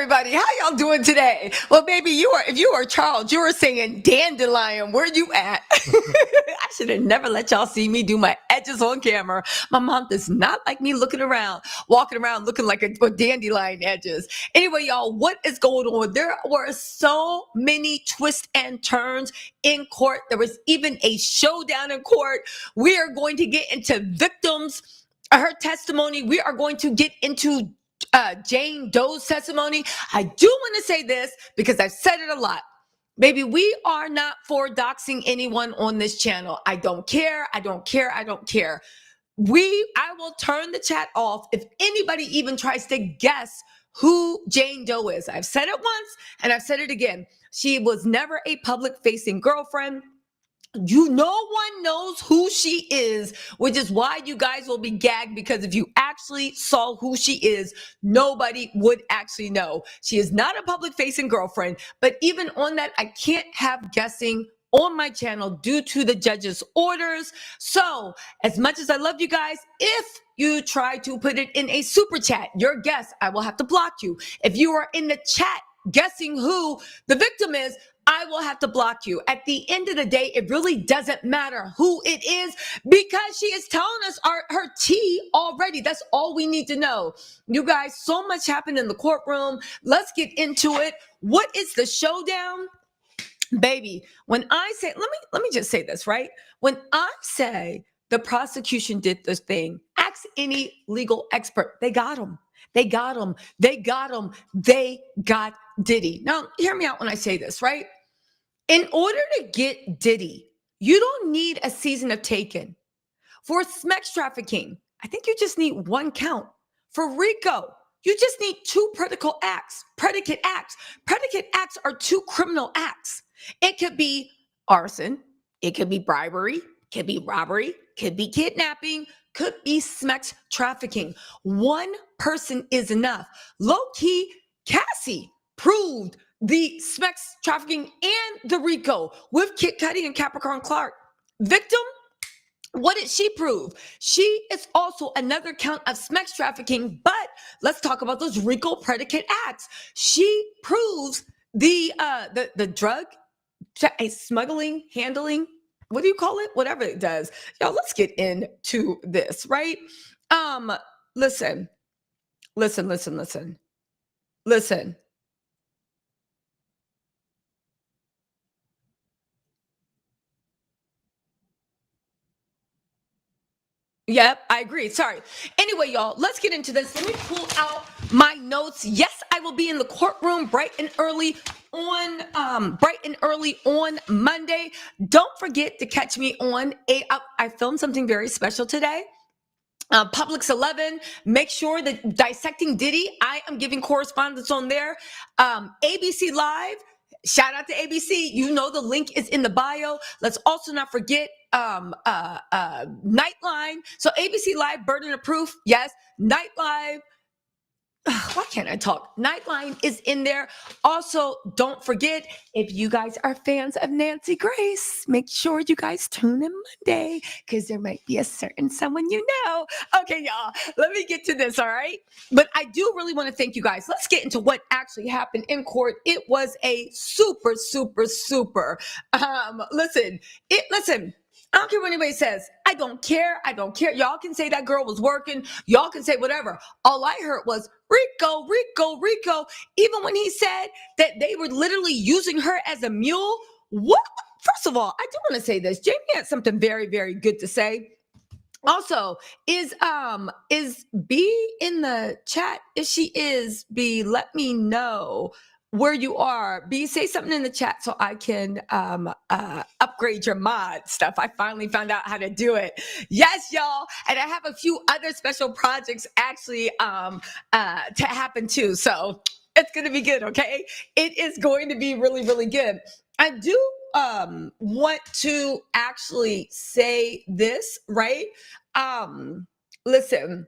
everybody. How y'all doing today? Well, baby, if you are Charles, you were saying dandelion. Where you at? I should have never let y'all see me do my edges on camera. My mom does not like me walking around looking like a dandelion edges. Anyway, y'all, what is going on? There were so many twists and turns in court. There was even a showdown in court. We are going to get into victims, her testimony. We are going to get into Jane Doe's testimony. I do want to say this because I've said it a lot. Baby, we are not for doxing anyone on this channel. I don't care. I don't care. I don't care. I will turn the chat off if anybody even tries to guess who Jane Doe is. I've said it once and I've said it again. She was never a public-facing girlfriend. No one knows who she is, which is why you guys will be gagged, because if you actually saw who she is, nobody would actually know. She is not a public-facing girlfriend, but even on that, I can't have guessing on my channel due to the judge's orders. So as much as I love you guys, if you try to put it in a super chat, your guess, I will have to block you. If you are in the chat guessing who the victim is, I will have to block you. At the end of the day, it really doesn't matter who it is, because she is telling us her tea already. That's all we need to know. You guys, so much happened in the courtroom. Let's get into it. What is the showdown? Baby, when I say, let me just say this, right? When I say the prosecution did this thing, ask any legal expert. They got him. They got him. They got him. They got Diddy. Now, hear me out when I say this, right? In order to get Diddy, you don't need a season of Taken. For sex trafficking, I think you just need one count. For RICO, you just need two predicate acts. Predicate acts are two criminal acts. It could be arson. It could be bribery. Could be robbery. Could be kidnapping. Could be sex trafficking. One person is enough. Low-key, Cassie proved the sex trafficking and the RICO with Kid Cudi and Capricorn Clark. Victim, what did she prove? She is also another count of sex trafficking, but let's talk about those RICO predicate acts. She proves the drug, smuggling, handling, what do you call it? Whatever it does. Y'all, let's get into this, right? Listen. Yep, I agree. Sorry. Anyway, y'all, let's get into this. Let me pull out my notes. Yes, I will be in the courtroom bright and early on Monday. Don't forget to catch me on I filmed something very special today. Publix 11. Make sure that Dissecting Diddy, I am giving correspondence on there. ABC Live. Shout out to ABC. You know the link is in the bio. Let's also not forget Nightline. So ABC Live, Burden of Proof. Yes. Nightline. Why can't I talk? Nightline is in there. Also, don't forget, if you guys are fans of Nancy Grace, make sure you guys tune in Monday, because there might be a certain someone you know. Okay, y'all, let me get to this, all right? But I do really want to thank you guys. Let's get into what actually happened in court. It was a super. Listen. I don't care what anybody says. I don't care. Y'all can say that girl was working. Y'all can say whatever. All I heard was RICO. Even when he said that they were literally using her as a mule. What? First of all, I do want to say this. Jamie had something very, very good to say. Also, is B in the chat? If she is, B, let me know where you are. B, say something in the chat so I can upgrade your mod stuff. I finally found out how to do it. Yes, y'all. And I have a few other special projects actually to happen too. So it's going to be good, okay? It is going to be really, really good. I do want to actually say this, right? Listen.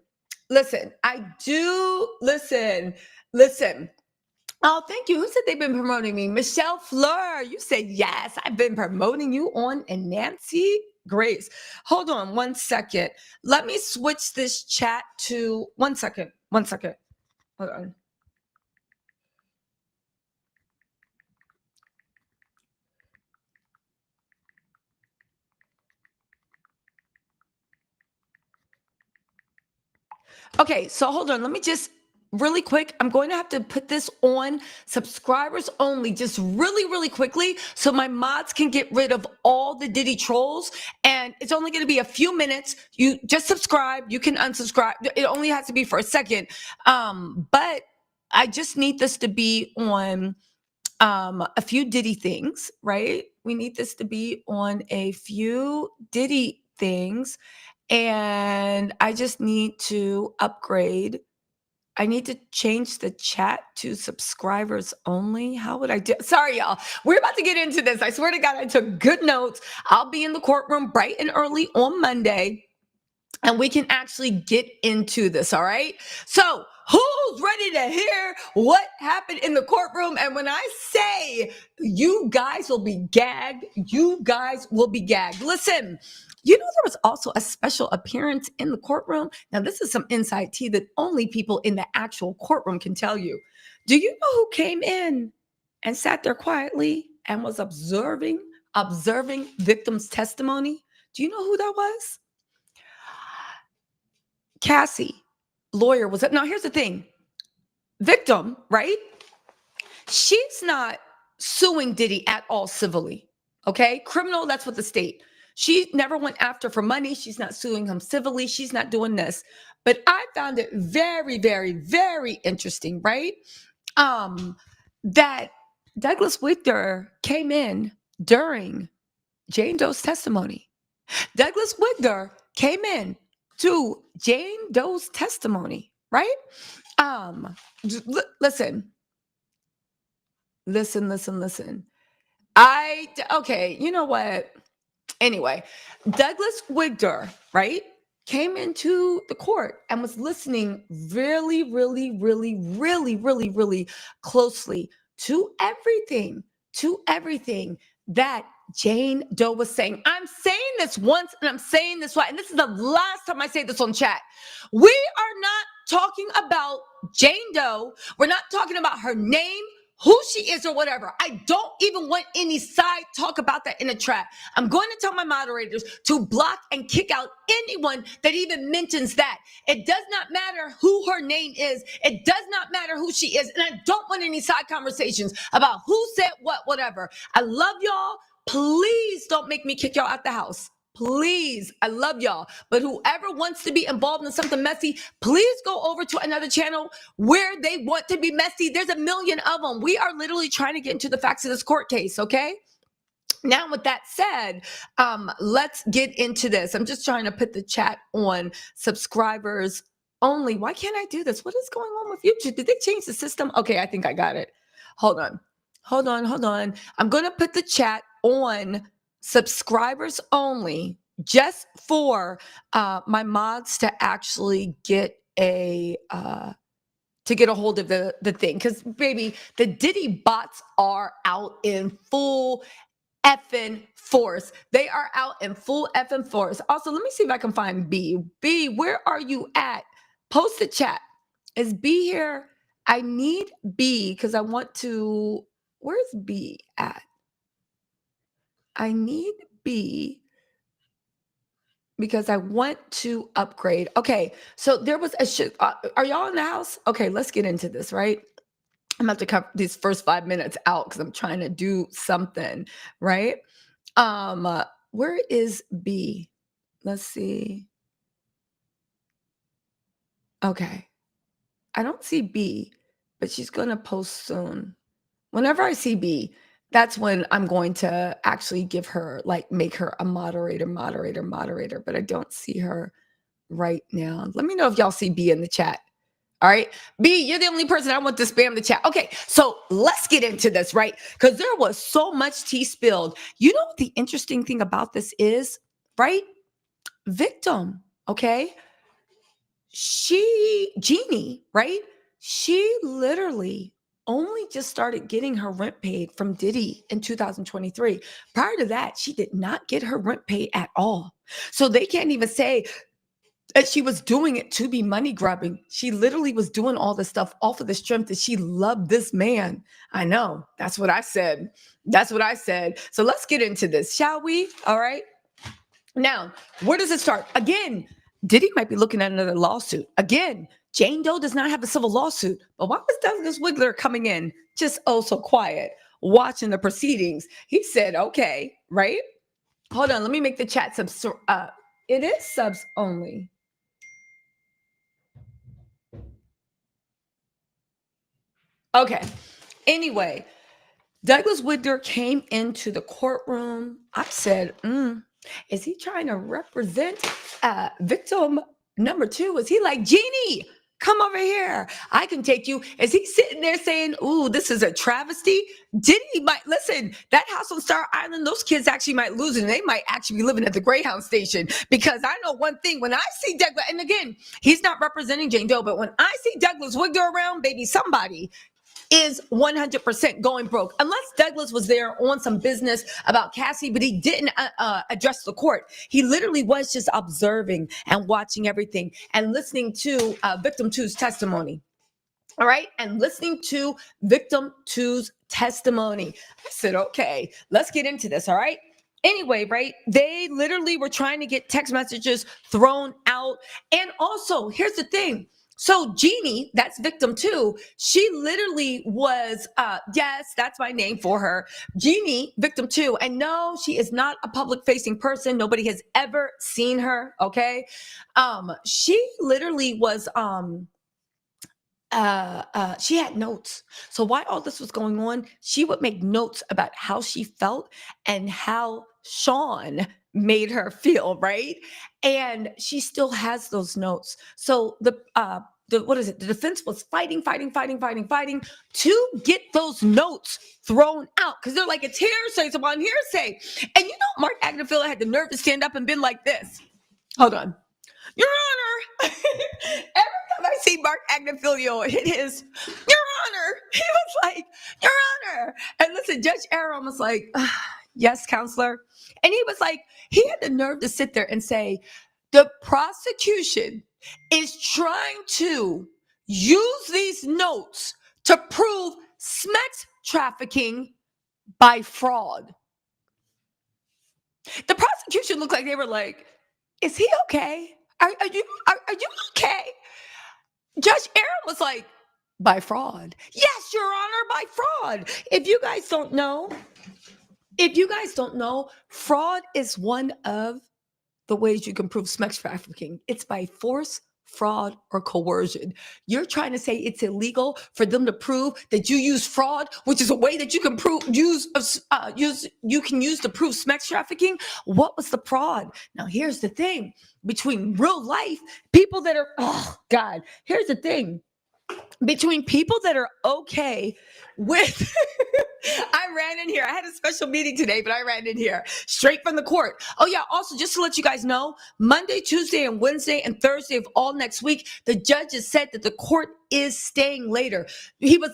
Oh, thank you. Who said they've been promoting me? Michelle Fleur. You said, yes, I've been promoting you on and Nancy Grace. Hold on 1 second. Let me switch this chat to 1 second. Hold on. Okay, so hold on. Let me just really quick. I'm going to have to put this on subscribers only, just really, really quickly, so my mods can get rid of all the Diddy trolls. And it's only going to be a few minutes. You just subscribe. You can unsubscribe. It only has to be for a second. But I just need this to be on a few Diddy things, right? We need this to be on a few Diddy things. And I just need to upgrade. I need to change the chat to subscribers only. How would I do? Sorry, y'all. We're about to get into this. I swear to God, I took good notes. I'll be in the courtroom bright and early on Monday, and we can actually get into this. All right. So, who's ready to hear what happened in the courtroom? And when I say you guys will be gagged, you guys will be gagged. Listen, you know, there was also a special appearance in the courtroom. Now, this is some inside tea that only people in the actual courtroom can tell you. Do you know who came in and sat there quietly and was observing victims' testimony? Do you know who that was? Cassie, lawyer, was it? Now, here's the thing. Victim, right? She's not suing Diddy at all civilly. Okay. Criminal, that's what the state. She never went after for money. She's not suing him civilly. She's not doing this. But I found it very, very, very interesting, right? That Douglas Wigder came in during Jane Doe's testimony. Douglas Wigder came in to Jane Doe's testimony, right? Listen. Okay, you know what? Anyway, Douglas Wigder, right, came into the court and was listening really, really, really, really, really, really closely to everything that Jane Doe was saying. I'm saying this once and I'm saying this twice, and this is the last time I say this on chat. We are not talking about Jane Doe. We're not talking about her name, who she is, or whatever. I don't even want any side talk about that in the chat. I'm going to tell my moderators to block and kick out anyone that even mentions that. It does not matter who her name is. It does not matter who she is. And I don't want any side conversations about who said what, whatever. I love y'all. Please don't make me kick y'all out the house. Please, I love y'all. But whoever wants to be involved in something messy, please go over to another channel where they want to be messy. There's a million of them. We are literally trying to get into the facts of this court case, okay? Now, with that said, let's get into this. I'm just trying to put the chat on subscribers only. Why can't I do this? What is going on with YouTube? Did they change the system? Okay, I think I got it. Hold on. I'm going to put the chat on subscribers only, just for my mods to actually get a hold of the thing. Because, baby, the Diddy bots are out in full effing force. They are out in full effing force. Also, let me see if I can find B. B, where are you at? Post the chat. Is B here? I need B because I want to. Where's B at? I need B because I want to upgrade. Okay, so there was a are y'all in the house? Okay, let's get into this, right? I'm about to cut these first 5 minutes out because I'm trying to do something, right? Where is B? Let's see. Okay, I don't see B, but she's gonna post soon. Whenever I see B, that's when I'm going to actually give her, like, make her a moderator, but I don't see her right now. Let me know if y'all see B in the chat. All right. B, you're the only person I want to spam the chat. Okay. So let's get into this, right? Because there was so much tea spilled. You know what the interesting thing about this is, right? Victim. Okay. Jeannie, right? She literally only just started getting her rent paid from Diddy in 2023. Prior to that, she did not get her rent paid at all. So they can't even say that she was doing it to be money grubbing. She literally was doing all this stuff off of the strength that she loved this man. I know. That's what I said. So let's get into this, shall we? All right. Now, where does it start? Again, Diddy might be looking at another lawsuit. Again, Jane Doe does not have a civil lawsuit. But why was Douglas Wiggler coming in just oh so quiet, watching the proceedings? He said, okay, right? Hold on, let me make the chat subs. It is subs only. Okay. Anyway, Douglas Wiggler came into the courtroom. I said, is he trying to represent victim number 2? Is he like, Jeannie, come over here. I can take you. Is he sitting there saying, ooh, this is a travesty? Diddy might, listen, that house on Star Island, those kids actually might lose it. And they might actually be living at the Greyhound station. Because I know one thing, when I see Douglas, and again, he's not representing Jane Doe, but when I see Douglas Wiggler around, baby, somebody is 100% going broke. Unless Douglas was there on some business about Cassie, but he didn't address the court. He literally was just observing and watching everything and listening to victim two's testimony. All right. And listening to victim two's testimony. I said, okay, let's get into this. All right. Anyway, right, they literally were trying to get text messages thrown out. And also, here's the thing. So Jeannie, that's victim 2, she literally was, yes, that's my name for her. Jeannie, victim 2. And no, she is not a public facing person. Nobody has ever seen her. Okay. She literally was, she had notes. So while all this was going on, she would make notes about how she felt and how Sean made her feel, right? And she still has those notes. So the what is it? The defense was fighting to get those notes thrown out because they're like, it's hearsay, it's upon hearsay. And you know, Mark Agnifilo had the nerve to stand up and been like this. Hold on. Your Honor. Every time I see Mark Agnifilo hit his, Your Honor, he was like, Your Honor. And listen, Judge Aaron was like, yes, counselor. And he was like, he had the nerve to sit there and say, the prosecution is trying to use these notes to prove sex trafficking by fraud. The prosecution looked like they were like, is he okay? Are you okay? Judge Aaron was like, by fraud. Yes, Your Honor, by fraud. If you guys don't know, fraud is one of the ways you can prove sex trafficking. It's by force, fraud, or coercion. You're trying to say it's illegal for them to prove that you use fraud, which is a way that you can use to prove sex trafficking. What was the fraud? Now, here's the thing. Between real life, people that are, oh God, here's the thing. Between people that are okay with, I ran in here. I had a special meeting today, but I ran in here straight from the court. Oh yeah. Also, just to let you guys know, Monday, Tuesday, and Wednesday and Thursday of all next week, the judge has said that the court is staying later. He was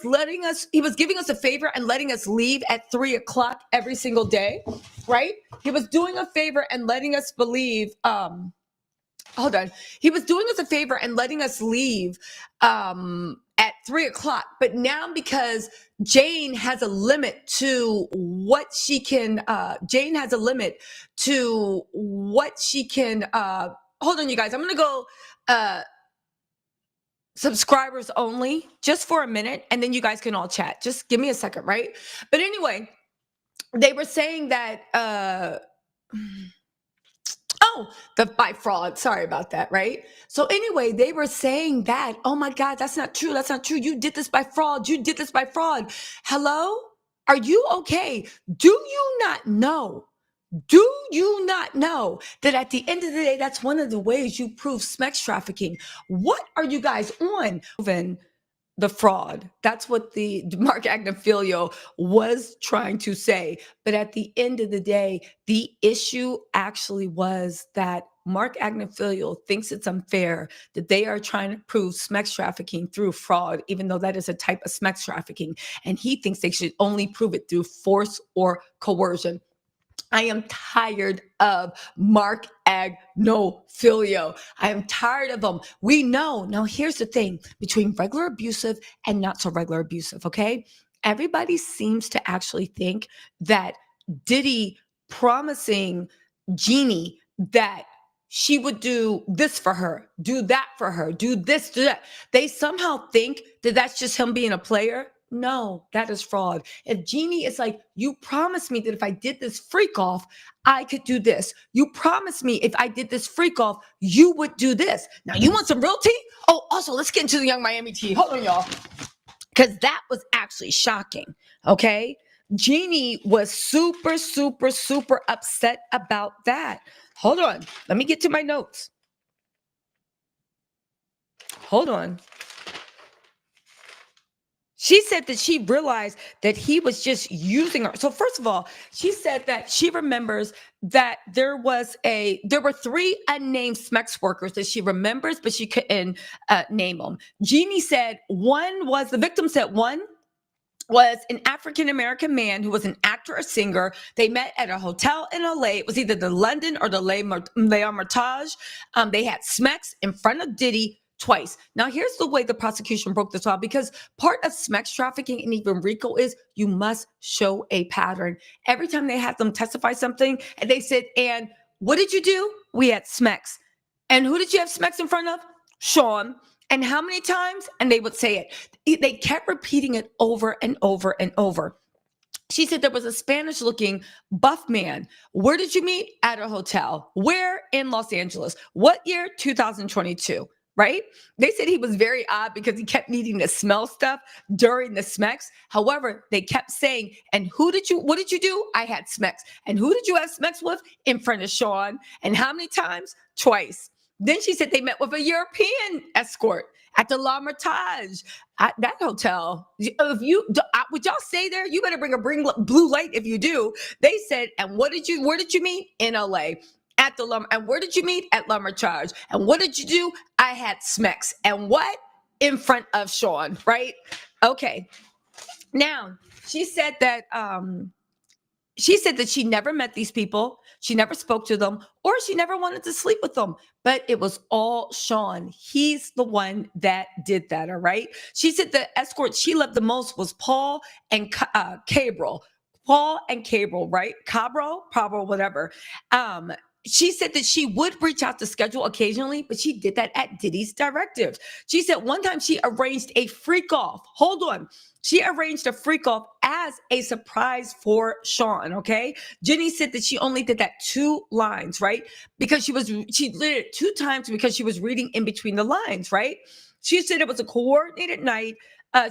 giving us a favor and letting us leave at 3:00 every single day, right? He was doing a favor and letting us believe, hold on. He was doing us a favor and letting us leave at 3:00. But now because Jane has a limit to what she can, hold on, you guys. I'm going to go subscribers only just for a minute, and then you guys can all chat. Just give me a second, right? But anyway, they were saying that, by fraud. Sorry about that, right? So anyway, they were saying that, oh my God, that's not true. That's not true. You did this by fraud. You did this by fraud. Hello? Are you okay? Do you not know? Do you not know that at the end of the day, that's one of the ways you prove sex trafficking? What are you guys on? The fraud. That's what the Mark Agnifilo was trying to say. But at the end of the day, the issue actually was that Mark Agnifilo thinks it's unfair that they are trying to prove sex trafficking through fraud, even though that is a type of sex trafficking. And he thinks they should only prove it through force or coercion. I am tired of Mark Agnifilo. I am tired of them. We know. Now, here's the thing between regular abusive and not so regular abusive, okay? Everybody seems to actually think that Diddy promising Jeannie that she would do this for her, do that for her, do this, do that. They somehow think that that's just him being a player. No, that is fraud. If Jeannie is like, you promised me that if I did this freak off, I could do this. You promised me if I did this freak off, you would do this. Now, you want some real tea? Oh, also, let's get into the Young Miami tea. Hold on, y'all. Because that was actually shocking, okay? Jeannie was super, super, super upset about that. Hold on. Let me get to my notes. Hold on. She said that she realized that he was just using her. So first of all, she said that she remembers that there were 3 unnamed Smex workers that she remembers, but she couldn't name them. Jeannie said the victim said one was an African-American man who was an actor or singer. They met at a hotel in LA. It was either the London or the Le Hermitage. They had Smex in front of Diddy twice. Now, here's the way the prosecution broke this off, because part of Smex trafficking and even RICO is you must show a pattern. Every time they had them testify something, and they said, and what did you do? We had Smex. And who did you have Smex in front of? Sean. And how many times? And they would say it. They kept repeating it over and over and over. She said there was a Spanish-looking buff man. Where did you meet? At a hotel. Where? In Los Angeles. What year? 2022. Right? They said he was very odd because he kept needing to smell stuff during the Smex. However, they kept saying, and what did you do? I had Smex. And who did you have Smex with? In front of Sean. And how many times? Twice. Then she said they met with a European escort at the La Hermitage at that hotel. Would y'all stay there? You better bring blue light if you do. They said, and where did you meet? In LA. At the and where did you meet? At La Hermitage. And what did you do? I had Smex. And what? In front of Sean, right? Okay. Now, she said that she never met these people, she never spoke to them, or she never wanted to sleep with them. But it was all Sean. He's the one that did that, all right? She said the escort she loved the most was Paul and Cabral. Paul and Cabral, right? Cabral, whatever. She said that she would reach out to schedule occasionally, but she did that at Diddy's directive. She said one time she arranged a freak off. Hold on. She arranged a freak off as a surprise for Sean, okay? Jenny said that she only did that 2 lines, right? Because she did it 2 times because she was reading in between the lines, right? She said it was a coordinated night.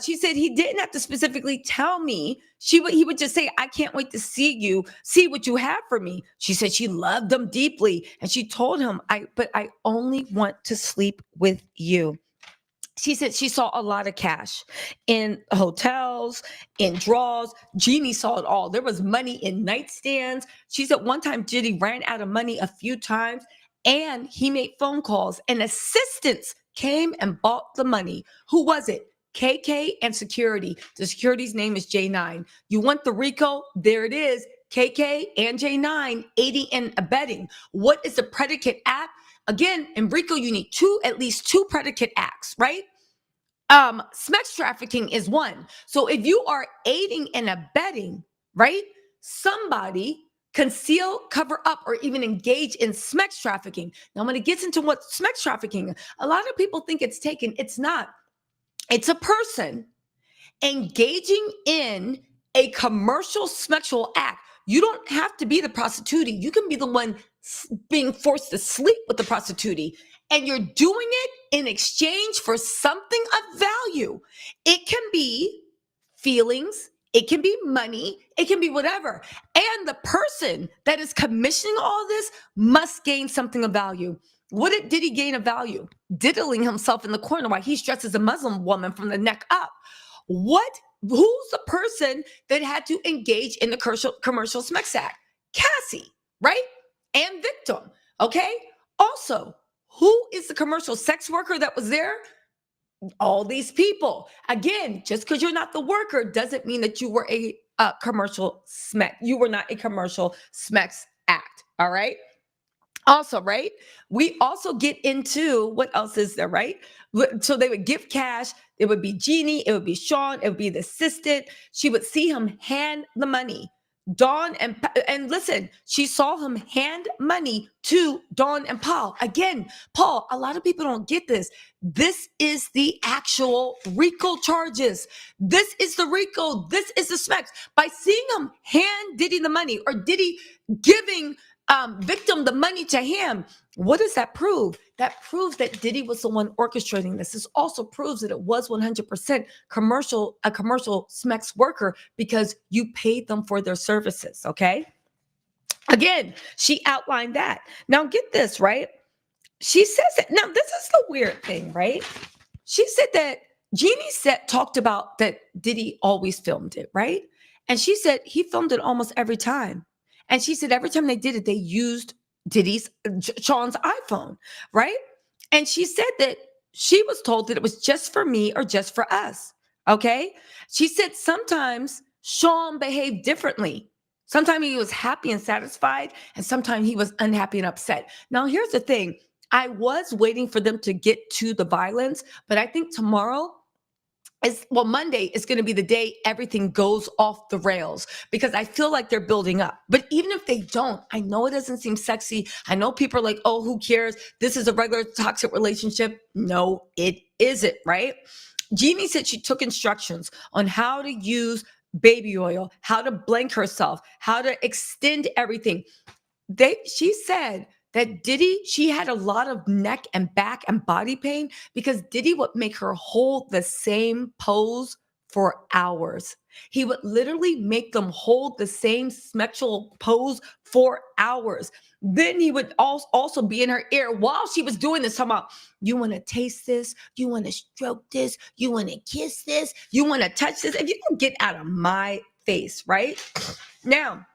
She said he didn't have to specifically tell me. He would just say, I can't wait to see what you have for me. She said she loved him deeply. And she told him, but I only want to sleep with you. She said she saw a lot of cash in hotels, in draws. Jeannie saw it all. There was money in nightstands. She said one time Diddy ran out of money a few times, and he made phone calls, and assistants came and bought the money. Who was it? KK and security. The security's name is J9. You want the RICO? There it is. KK and J9, aiding and abetting. What is the predicate act? Again, in RICO, you need at least two predicate acts, right? Smex trafficking is one. So if you are aiding and abetting, right? Somebody conceal, cover up, or even engage in Smex trafficking. Now, when it gets into what Smex trafficking, a lot of people think it's taken. It's not. It's a person engaging in a commercial sexual act. You don't have to be the prostitute. You can be the one being forced to sleep with the prostitute, and you're doing it in exchange for something of value. It can be feelings, it can be money, it can be whatever. And the person that is commissioning all this must gain something of value. What did he gain of value? Diddling himself in the corner while he's dressed as a Muslim woman from the neck up. Who's the person that had to engage in the commercial Smex act? Cassie, right? And victim, okay? Also, who is the commercial sex worker that was there? All these people. Again, just because you're not the worker doesn't mean that you were a commercial Smex. You were not a commercial Smex act, all right? Also, right? We also get into what else is there, right? So they would give cash. It would be Jeannie. It would be Sean. It would be the assistant. She would see him hand the money. Dawn and listen, she saw him hand money to Dawn and Paul. Again, Paul, a lot of people don't get this. This is the actual RICO charges. This is the RICO. This is the specs. By seeing him hand Diddy the money or Diddy giving victim the money to him, what does that prove? That proves that Diddy was the one orchestrating this. This also proves that it was 100% a commercial Smex worker because you paid them for their services, okay? Again, she outlined that. Now get this, right? She says that, now this is the weird thing, right? She said that Jeannie talked about that Diddy always filmed it, right? And she said he filmed it almost every time. And she said every time they did it, they used Sean's iPhone, right? And she said that she was told that it was just for me or just for us, okay? She said sometimes Sean behaved differently. Sometimes he was happy and satisfied, and sometimes he was unhappy and upset. Now, here's the thing. I was waiting for them to get to the violence, but I think tomorrow Monday is going to be the day everything goes off the rails because I feel like they're building up. But even if they don't, I know it doesn't seem sexy. I know people are like, oh, who cares? This is a regular toxic relationship. No, it isn't, right? Jeannie said she took instructions on how to use baby oil, how to blank herself, how to extend everything. She said that Diddy, she had a lot of neck and back and body pain because Diddy would make her hold the same pose for hours. He would literally make them hold the same sexual pose for hours. Then he would also be in her ear while she was doing this, talking about, you want to taste this? You want to stroke this? You want to kiss this? You want to touch this? If you can get out of my face, right? Now,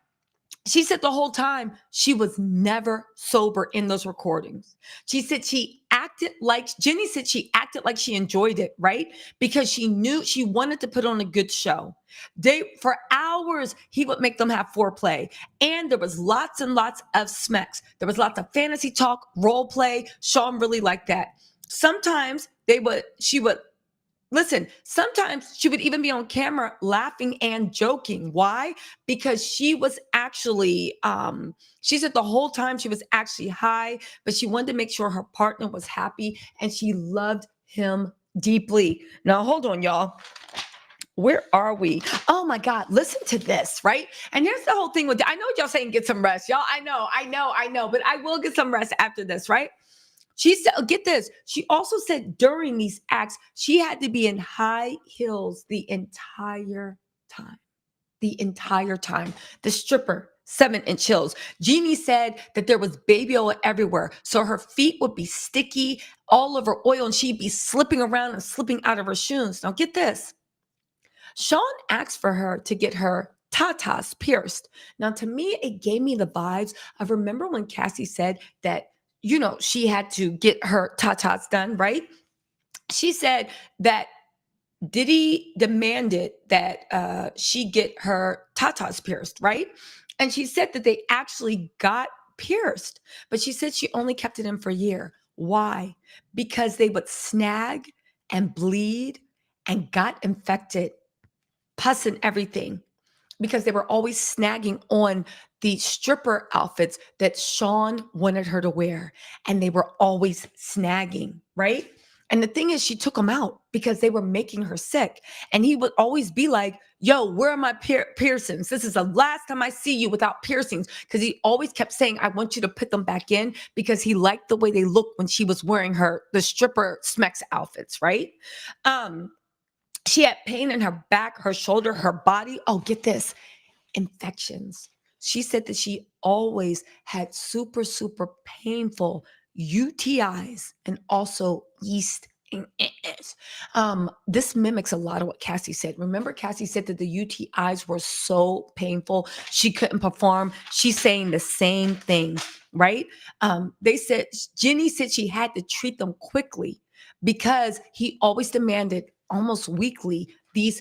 she said the whole time she was never sober in those recordings. She said Jenny said she acted like she enjoyed it, right? Because she knew she wanted to put on a good show. For hours, he would make them have foreplay. And there was lots and lots of smecks. There was lots of fantasy talk, role play. Sean really liked that. Sometimes sometimes she would even be on camera laughing and joking. Why? Because she was actually, she said the whole time she was actually high, but she wanted to make sure her partner was happy and she loved him deeply. Now, hold on, y'all. Where are we? Oh my God, listen to this, right? And here's the whole thing I know y'all saying get some rest. Y'all, I know, but I will get some rest after this, right? She said, get this. She also said during these acts, she had to be in high heels the entire time. The entire time. The stripper, 7-inch heels. Jeannie said that there was baby oil everywhere. So her feet would be sticky, all over oil, and she'd be slipping around and slipping out of her shoes. Now get this. Sean asked for her to get her tatas pierced. Now, to me, it gave me the vibes of, remember when Cassie said that, she had to get her tatas done, right? She said that Diddy demanded that she get her tatas pierced, right? And she said that they actually got pierced, but she said she only kept it in for a year. Why? Because they would snag and bleed and got infected, pus and everything, because they were always snagging on the stripper outfits that Sean wanted her to wear. And they were always snagging, right? And the thing is, she took them out because they were making her sick. And he would always be like, yo, where are my piercings? This is the last time I see you without piercings. Because he always kept saying, I want you to put them back in, because he liked the way they looked when she was wearing the stripper Smex outfits, right? She had pain in her back, her shoulder, her body. Oh, get this. Infections. She said that she always had super, super painful UTIs and also yeast. This mimics a lot of what Cassie said. Remember, Cassie said that the UTIs were so painful she couldn't perform. She's saying the same thing, right? Jenny said she had to treat them quickly because he always demanded almost weekly these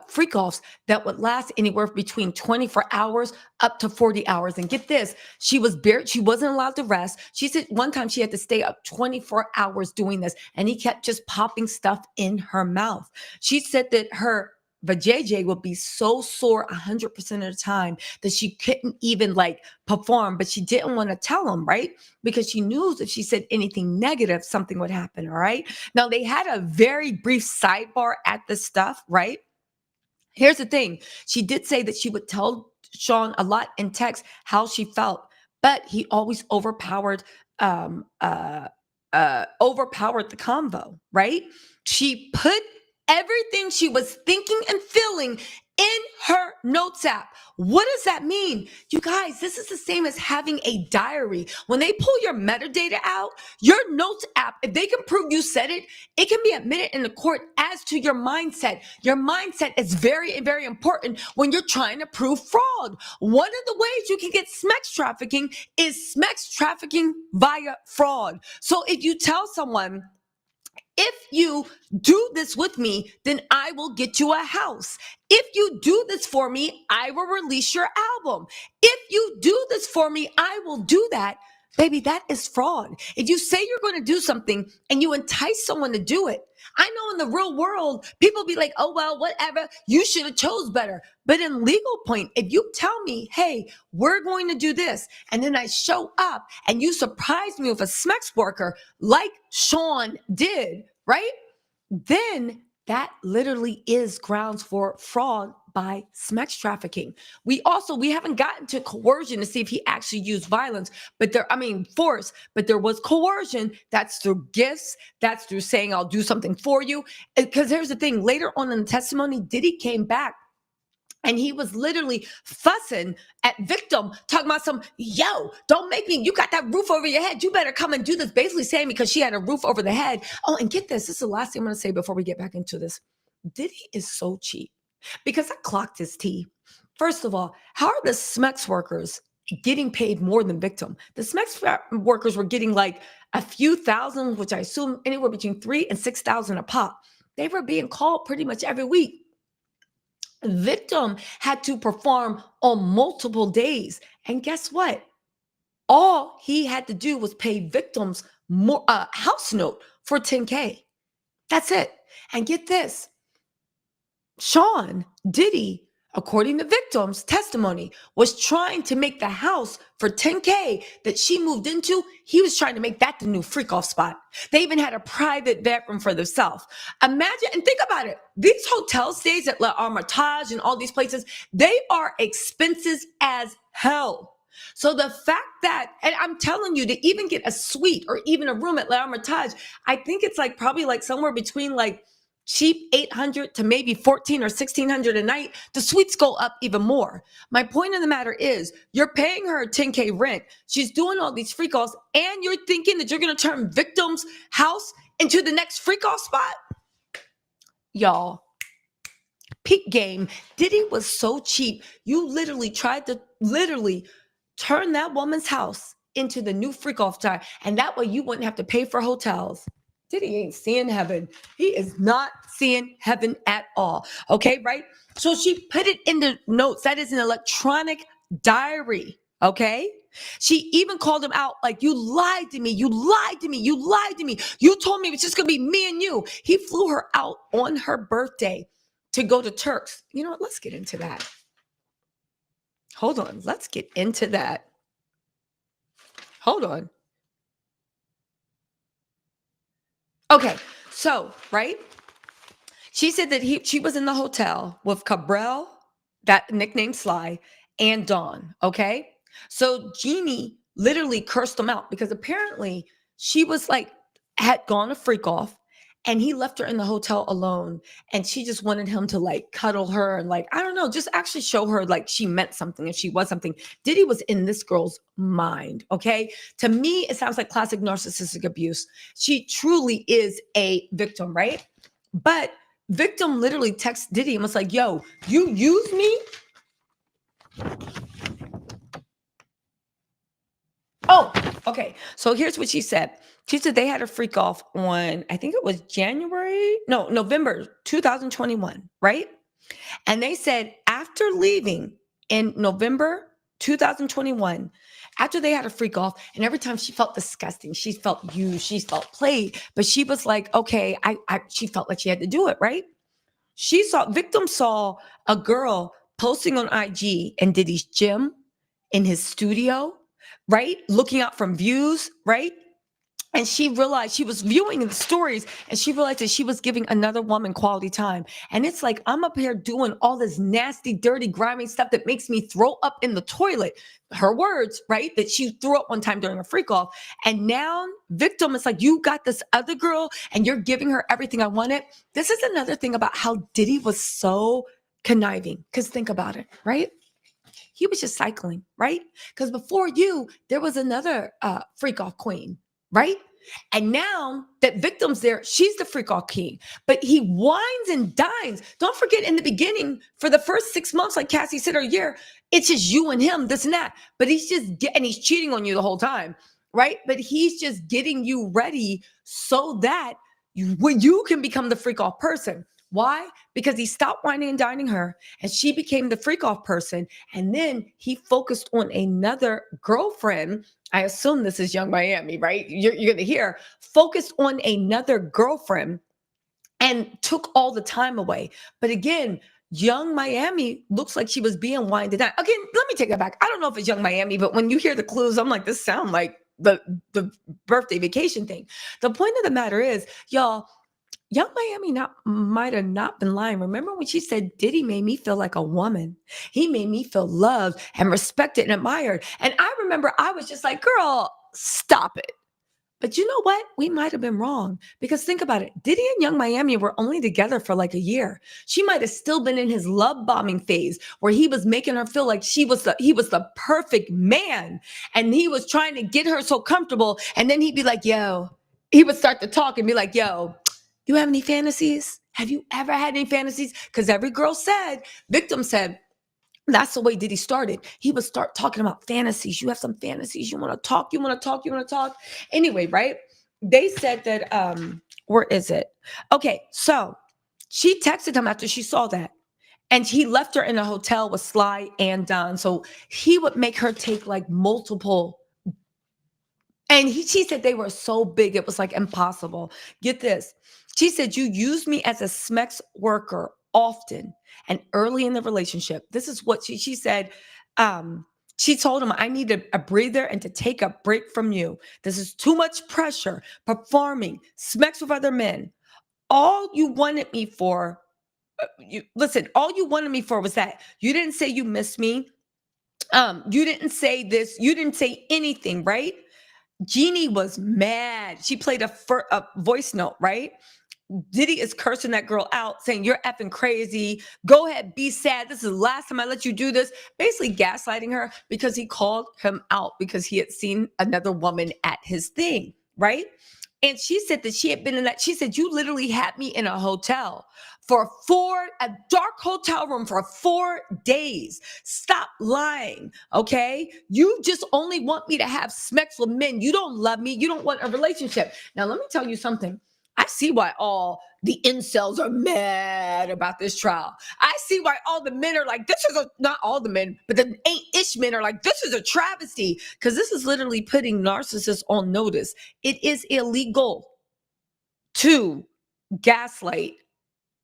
freak offs that would last anywhere between 24 hours up to 40 hours. And get this, she wasn't allowed to rest. She said one time she had to stay up 24 hours doing this, and he kept just popping stuff in her mouth. She said that her But JJ would be so sore 100% of the time that she couldn't even like perform, but she didn't want to tell him, right? Because she knew if she said anything negative, something would happen, all right? Now, they had a very brief sidebar at the stuff, right? Here's the thing. She did say that she would tell Sean a lot in text how she felt, but he always um uh overpowered the convo, right? She put everything she was thinking and feeling in her notes app. What does that mean? You guys, this is the same as having a diary. When they pull your metadata out, your notes app, if they can prove you said it, it can be admitted in the court as to your mindset. Your mindset is very, very important when you're trying to prove fraud. One of the ways you can get smex trafficking is smex trafficking via fraud. So if you tell someone, if you do this with me, then I will get you a house. If you do this for me, I will release your album. If you do this for me, I will do that. Baby, that is fraud. If you say you're going to do something and you entice someone to do it, I know in the real world, people be like, oh, well, whatever, you should have chose better. But in legal point, if you tell me, hey, we're going to do this, and then I show up and you surprise me with a smex worker like Sean did, right? Then that literally is grounds for fraud by smex trafficking. We haven't gotten to coercion to see if he actually used violence, force, but there was coercion. That's through gifts. That's through saying, I'll do something for you. Because here's the thing, later on in the testimony, Diddy came back and he was literally fussing at victim, talking about don't make me, you got that roof over your head. You better come and do this. Basically saying because she had a roof over the head. Oh, and get this. This is the last thing I'm going to say before we get back into this. Diddy is so cheap because I clocked his tea. First of all, how are the smex workers getting paid more than victim? The smex workers were getting like a few thousand, which I assume anywhere between 3,000 and 6,000 a pop. They were being called pretty much every week. Victim had to perform on multiple days. And guess what? All he had to do was pay victims more house note for 10K. That's it. And get this. Sean Diddy, according to victim's testimony, was trying to make the house for 10K that she moved into. He was trying to make that the new freak off spot. They even had a private bedroom for themselves. Imagine and think about it. These hotel stays at La Hermitage and all these places, they are expensive as hell. So the fact that, and I'm telling you, to even get a suite or even a room at La Hermitage, I think it's like probably like somewhere between like cheap 800 to maybe 14 or 1600 a night. The suites go up even more. My point of the matter is you're paying her 10K rent. She's doing all these freak offs and you're thinking that you're going to turn victim's house into the next freak off spot. Y'all, peak game. Diddy was so cheap. You literally tried to turn that woman's house into the new freak off time. And that way you wouldn't have to pay for hotels. Diddy ain't seeing heaven. He is not seeing heaven at all. Okay, right? So she put it in the notes. That is an electronic diary. Okay? She even called him out like, you lied to me. You lied to me. You lied to me. You told me it's just going to be me and you. He flew her out on her birthday to go to Turks. You know what? Let's get into that. Hold on. Let's get into that. Hold on. Okay, so, right? She said that she was in the hotel with Cabral, that nickname Sly, and Dawn, okay? So Jeannie literally cursed him out because apparently she was like, had gone a freak off and he left her in the hotel alone and she just wanted him to like cuddle her and like, I don't know, just actually show her like she meant something and she was something. Diddy was in this girl's mind, okay? To me, it sounds like classic narcissistic abuse. She truly is a victim, right? But victim literally texts Diddy and was like, yo, you use me? Oh, okay. So here's what she said. She said they had a freak off on, I think it was November 2021, right? And they said after leaving in November 2021, after they had a freak off, and every time she felt disgusting, she felt used, she felt played, but she was like, okay, she felt like she had to do it, right? Victim saw a girl posting on IG in Diddy's gym, in his studio, right? Looking out from views, right? And she realized she was viewing the stories and she realized that she was giving another woman quality time. And it's like, I'm up here doing all this nasty, dirty, grimy stuff that makes me throw up in the toilet. Her words, right? That she threw up one time during a freak off. And now victim is like, you got this other girl and you're giving her everything I wanted. This is another thing about how Diddy was so conniving. Because think about it, right? He was just cycling, right? Because before you, there was another freak off queen, right? And now that victim's there, she's the freak off king. But he wines and dines. Don't forget, in the beginning, for the first 6 months, like Cassie said, or a year, it's just you and him, this and that. But he's cheating on you the whole time, right? But he's just getting you ready so that you can become the freak off person. Why? Because he stopped whining and dining her and she became the freak off person. And then he focused on another girlfriend. I assume this is Young Miami, right? You're going to hear focused on another girlfriend and took all the time away. But again, Young Miami looks like she was being winded down. Again, let me take that back. I don't know if it's Young Miami, but when you hear the clues, I'm like, this sounds like the birthday vacation thing. The point of the matter is, y'all, Young Miami might have not been lying. Remember when she said, Diddy made me feel like a woman. He made me feel loved and respected and admired. And I remember I was just like, girl, stop it. But you know what? We might have been wrong because think about it. Diddy and Young Miami were only together for like a year. She might have still been in his love bombing phase where he was making her feel like he was the perfect man. And he was trying to get her so comfortable. And then he'd be like, yo, he would start to talk and be like, yo, you have any fantasies? Have you ever had any fantasies? Because every girl victim said, that's the way Diddy started. He would start talking about fantasies. You have some fantasies. You want to talk. Anyway, right? They said that, where is it? Okay, so she texted him after she saw that. And he left her in a hotel with Sly and Don. So he would make her take like multiple. And she said they were so big, it was like impossible. Get this. She said, you used me as a SMEX worker often and early in the relationship. This is what she said. She told him, I need a breather and to take a break from you. This is too much pressure, performing, SMEX with other men. All you wanted me for, all you wanted me for was that. You didn't say you missed me. You didn't say this. You didn't say anything, right? Jeannie was mad. She played a voice note, right? Diddy is cursing that girl out, saying, you're effing crazy. Go ahead, be sad. This is the last time I let you do this. Basically gaslighting her because he called him out because he had seen another woman at his thing, right? And she said that she had been in that. She said, you literally had me in a hotel for a dark hotel room for 4 days. Stop lying, okay? You just only want me to have SMEX with men. You don't love me. You don't want a relationship. Now, let me tell you something. I see why all the incels are mad about this trial. I see why all the men are like, not all the men, but the ain't-ish men are like, this is a travesty. Because this is literally putting narcissists on notice. It is illegal to gaslight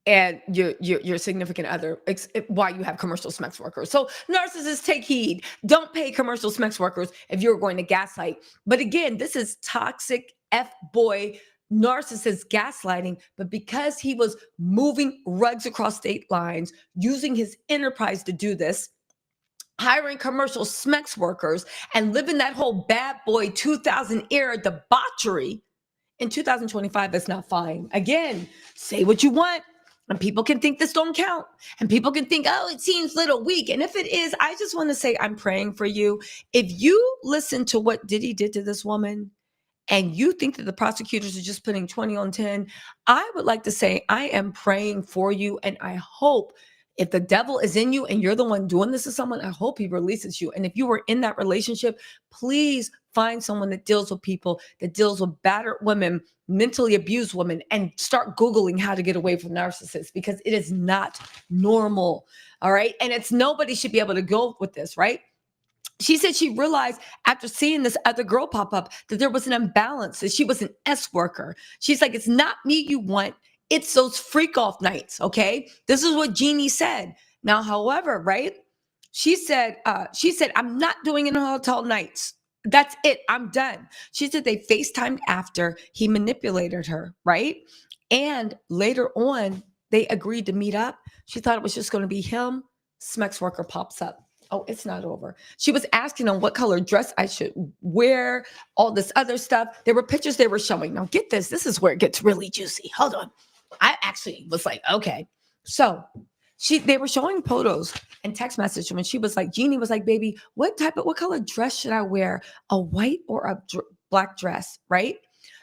and your significant other while you have commercial SMEX workers. So narcissists, take heed. Don't pay commercial SMEX workers if you're going to gaslight. But again, this is toxic F-boy narcissist gaslighting, but because he was moving rugs across state lines, using his enterprise to do this, hiring commercial SMEX workers and living that whole bad boy 2000 era debauchery, in 2025, that's not fine. Again, say what you want. And people can think this don't count. And people can think, oh, it seems little weak. And if it is, I just want to say I'm praying for you. If you listen to what Diddy did to this woman, and you think that the prosecutors are just putting 20 on 10, I would like to say I am praying for you. And I hope if the devil is in you and you're the one doing this to someone, I hope he releases you. And if you were in that relationship, please find someone that deals with people, that deals with battered women, mentally abused women, and start Googling how to get away from narcissists because it is not normal. All right. And nobody should be able to go with this, right? She said she realized after seeing this other girl pop up that there was an imbalance, that she was an S worker. She's like, it's not me you want. It's those freak off nights, okay? This is what Jeannie said. Now, however, right? She said, I'm not doing it in hotel nights. That's it. I'm done. She said they FaceTimed after he manipulated her, right? And later on, they agreed to meet up. She thought it was just going to be him. Smex worker pops up. Oh, it's not over. She was asking him what color dress I should wear, all this other stuff. There were pictures they were showing. Now, get this. This is where it gets really juicy. Hold on. I actually was like, okay. So they were showing photos and text message when she was like, Jeannie was like, baby, what color dress should I wear? A white or a black dress, right?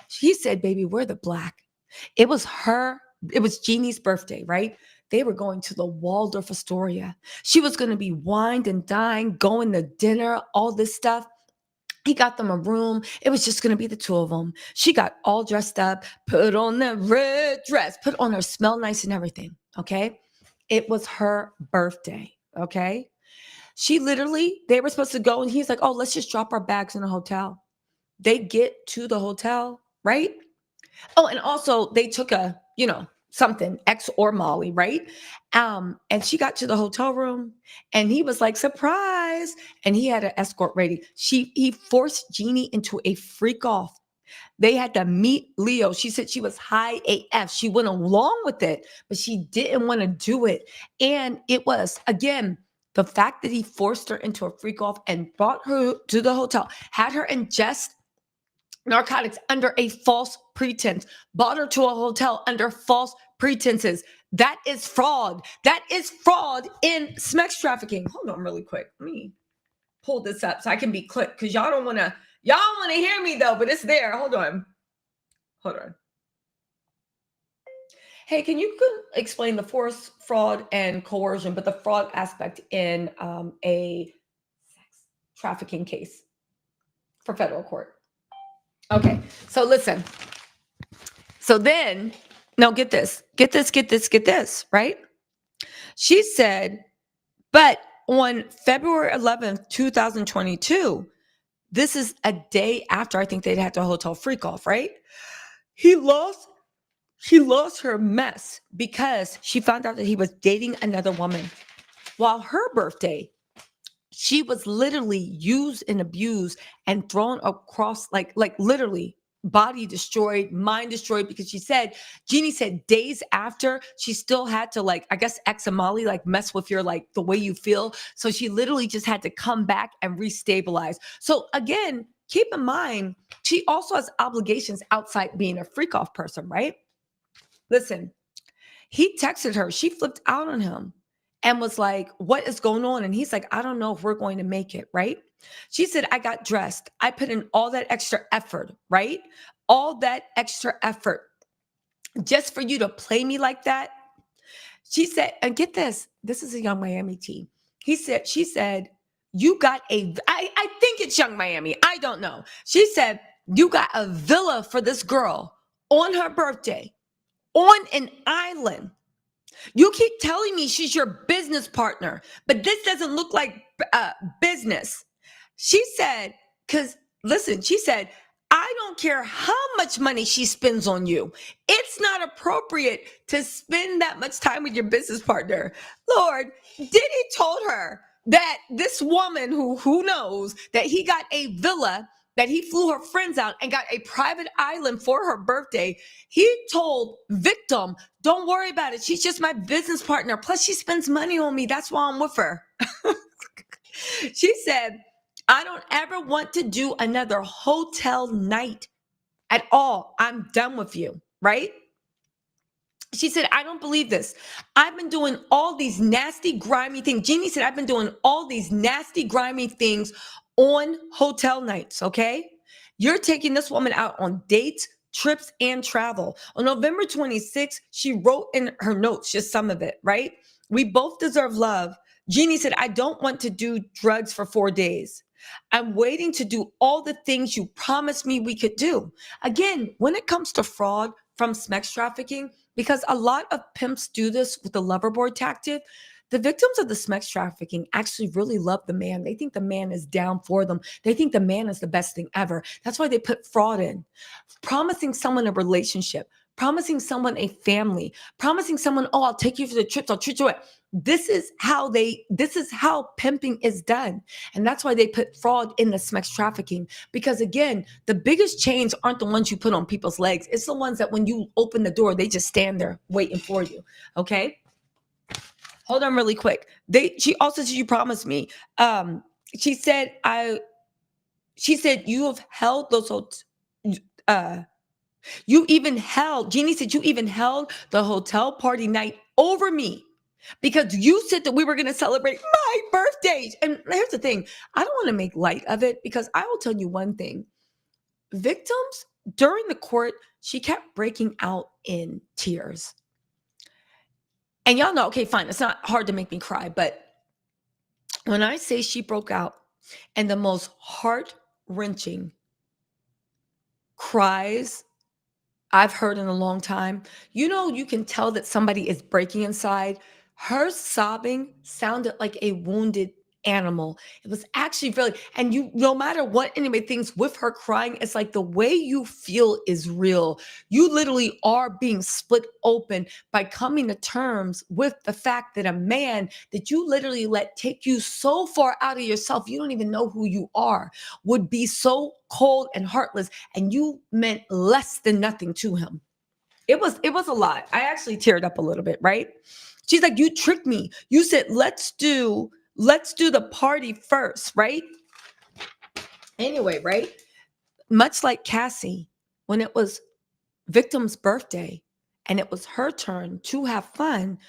She said, baby, wear the black. It was Jeannie's birthday, right? They were going to the Waldorf Astoria. She was going to be wined and dined, going to dinner, all this stuff. He got them a room. It was just going to be the two of them. She got all dressed up, put on the red dress, put on her smell nice and everything, okay? It was her birthday, okay? They were supposed to go, and he's like, oh, let's just drop our bags in a hotel. They get to the hotel, right? Oh, and also they took something, X or Molly, right? And she got to the hotel room and he was like, surprise. And he had an escort ready. He forced Jeannie into a freak off. They had to meet Leo. She said she was high AF. She went along with it, but she didn't want to do it. And it was, again, the fact that he forced her into a freak off and brought her to the hotel, had her ingest narcotics under a false pretense, brought her to a hotel under false pretenses. That is fraud. That is fraud in Smex trafficking. Hold on really quick. Let me pull this up so I can be clipped because y'all want to hear me though, but it's there. Hold on. Hey, can you explain the force, fraud, and coercion, but the fraud aspect in a sex trafficking case for federal court? Okay, so listen. So then, now get this, right? She said, but on February 11th, 2022, this is a day after I think they'd had the hotel freak off, right? She lost her mess because she found out that he was dating another woman. While her birthday, she was literally used and abused and thrown across, like literally body destroyed, mind destroyed, because Jeannie said days after she still had to, like, I guess X and Molly, like, mess with your, like, the way you feel. So she literally just had to come back and restabilize. So again, keep in mind, she also has obligations outside being a freak off person, right? Listen, he texted her. She flipped out on him and was like, what is going on? And he's like, I don't know if we're going to make it, right? She said, I got dressed. I put in all that extra effort, right? All that extra effort just for you to play me like that. She said, and get this is a Young Miami tea. She said, you got I think it's Young Miami. I don't know. She said, you got a villa for this girl on her birthday on an island. You keep telling me she's your business partner, but this doesn't look like business. She said, she said, I don't care how much money she spends on you. It's not appropriate to spend that much time with your business partner. Lord, Diddy told her that this woman who knows that he got a villa, that he flew her friends out and got a private island for her birthday. He told victim, don't worry about it. She's just my business partner. Plus she spends money on me. That's why I'm with her. She said, I don't ever want to do another hotel night at all. I'm done with you, right? She said, I don't believe this. I've been doing all these nasty, grimy things. Jeannie said, I've been doing all these nasty, grimy things on hotel nights, okay? You're taking this woman out on dates, trips, and travel. On November 26th, she wrote in her notes, just some of it, right? We both deserve love. Jeannie said, I don't want to do drugs for 4 days. I'm waiting to do all the things you promised me we could do. Again, when it comes to fraud from Smex trafficking, because a lot of pimps do this with the lover boy tactic, the victims of the Smex trafficking actually really love the man. They think the man is down for them. They think the man is the best thing ever. That's why they put fraud in. Promising someone a relationship, promising someone a family, promising someone, oh, I'll take you for the trips, I'll treat you right. This is how pimping is done. And that's why they put fraud in the sex trafficking. Because again, the biggest chains aren't the ones you put on people's legs. It's the ones that when you open the door, they just stand there waiting for you. Okay. Hold on really quick. She also said, you promised me. She said, you have held those, Jeannie said, you even held the hotel party night over me because you said that we were going to celebrate my birthday. And here's the thing. I don't want to make light of it because I will tell you one thing. Victims during the court, she kept breaking out in tears. And y'all know, okay, fine. It's not hard to make me cry. But when I say she broke out and the most heart-wrenching cries I've heard in a long time, you can tell that somebody is breaking inside. Her sobbing sounded like a wounded animal. It was actually really, and no matter what anybody thinks with her crying, it's like the way you feel is real. You literally are being split open by coming to terms with the fact that a man that you literally let take you so far out of yourself, you don't even know who you are, would be so cold and heartless, and you meant less than nothing to him. It was a lot. I actually teared up a little bit, right? She's like, you tricked me. You said, let's do the party first, right? Anyway, right? Much like Cassie, when it was victim's birthday and it was her turn to have fun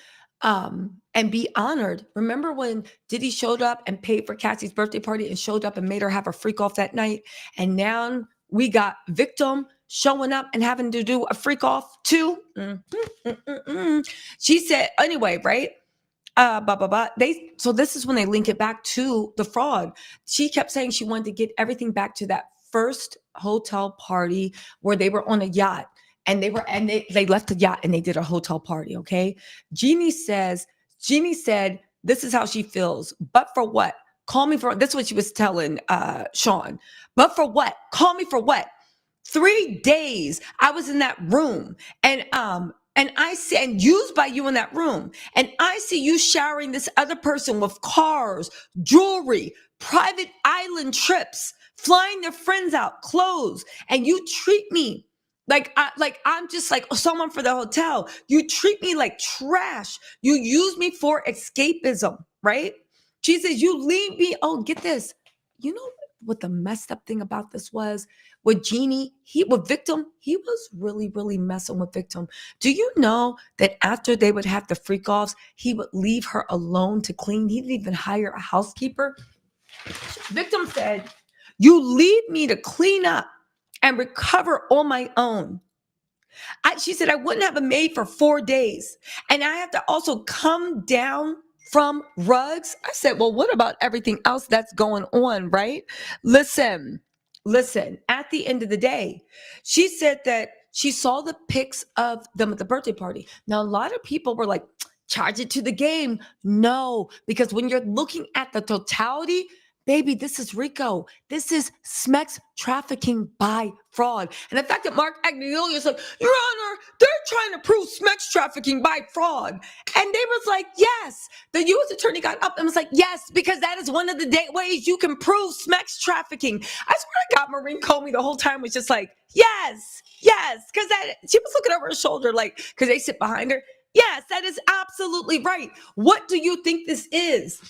and be honored. Remember when Diddy showed up and paid for Cassie's birthday party and showed up and made her have a freak off that night? And now we got victim showing up and having to do a freak off too. She said, anyway, right? So this is when they link it back to the fraud. She kept saying she wanted to get everything back to that first hotel party where they were on a yacht and they left the yacht and they did a hotel party. Okay. Jeannie said, this is how she feels. But for what? Call me for, this is what she was telling Sean. But for what? Call me for what? 3 days I was in that room and I see, and used by you in that room. And I see you showering this other person with cars, jewelry, private island trips, flying their friends out, clothes. And you treat me like I'm just like someone for the hotel. You treat me like trash. You use me for escapism, right? She says, you leave me. Oh, get this. You know what the messed up thing about this was? With Jeannie, with victim, he was really, really messing with victim. Do you know that after they would have the freak offs, he would leave her alone to clean? He didn't even hire a housekeeper. Victim said, you leave me to clean up and recover on my own. She said, I wouldn't have a maid for 4 days. And I have to also come down from rugs. I said, well, what about everything else that's going on, right? Listen, at the end of the day, she said that she saw the pics of them at the birthday party. Now, a lot of people were like, charge it to the game. No, because when you're looking at the totality, baby, this is RICO. This is sex trafficking by fraud. And the fact that Mark Agnelli is like, Your Honor, they're trying to prove sex trafficking by fraud. And they was like, yes. The U.S. attorney got up and was like, yes, because that is one of the ways you can prove sex trafficking. I swear to God, Maureen Comey the whole time was just like, yes. Because she was looking over her shoulder like, because they sit behind her. Yes, that is absolutely right. What do you think this is?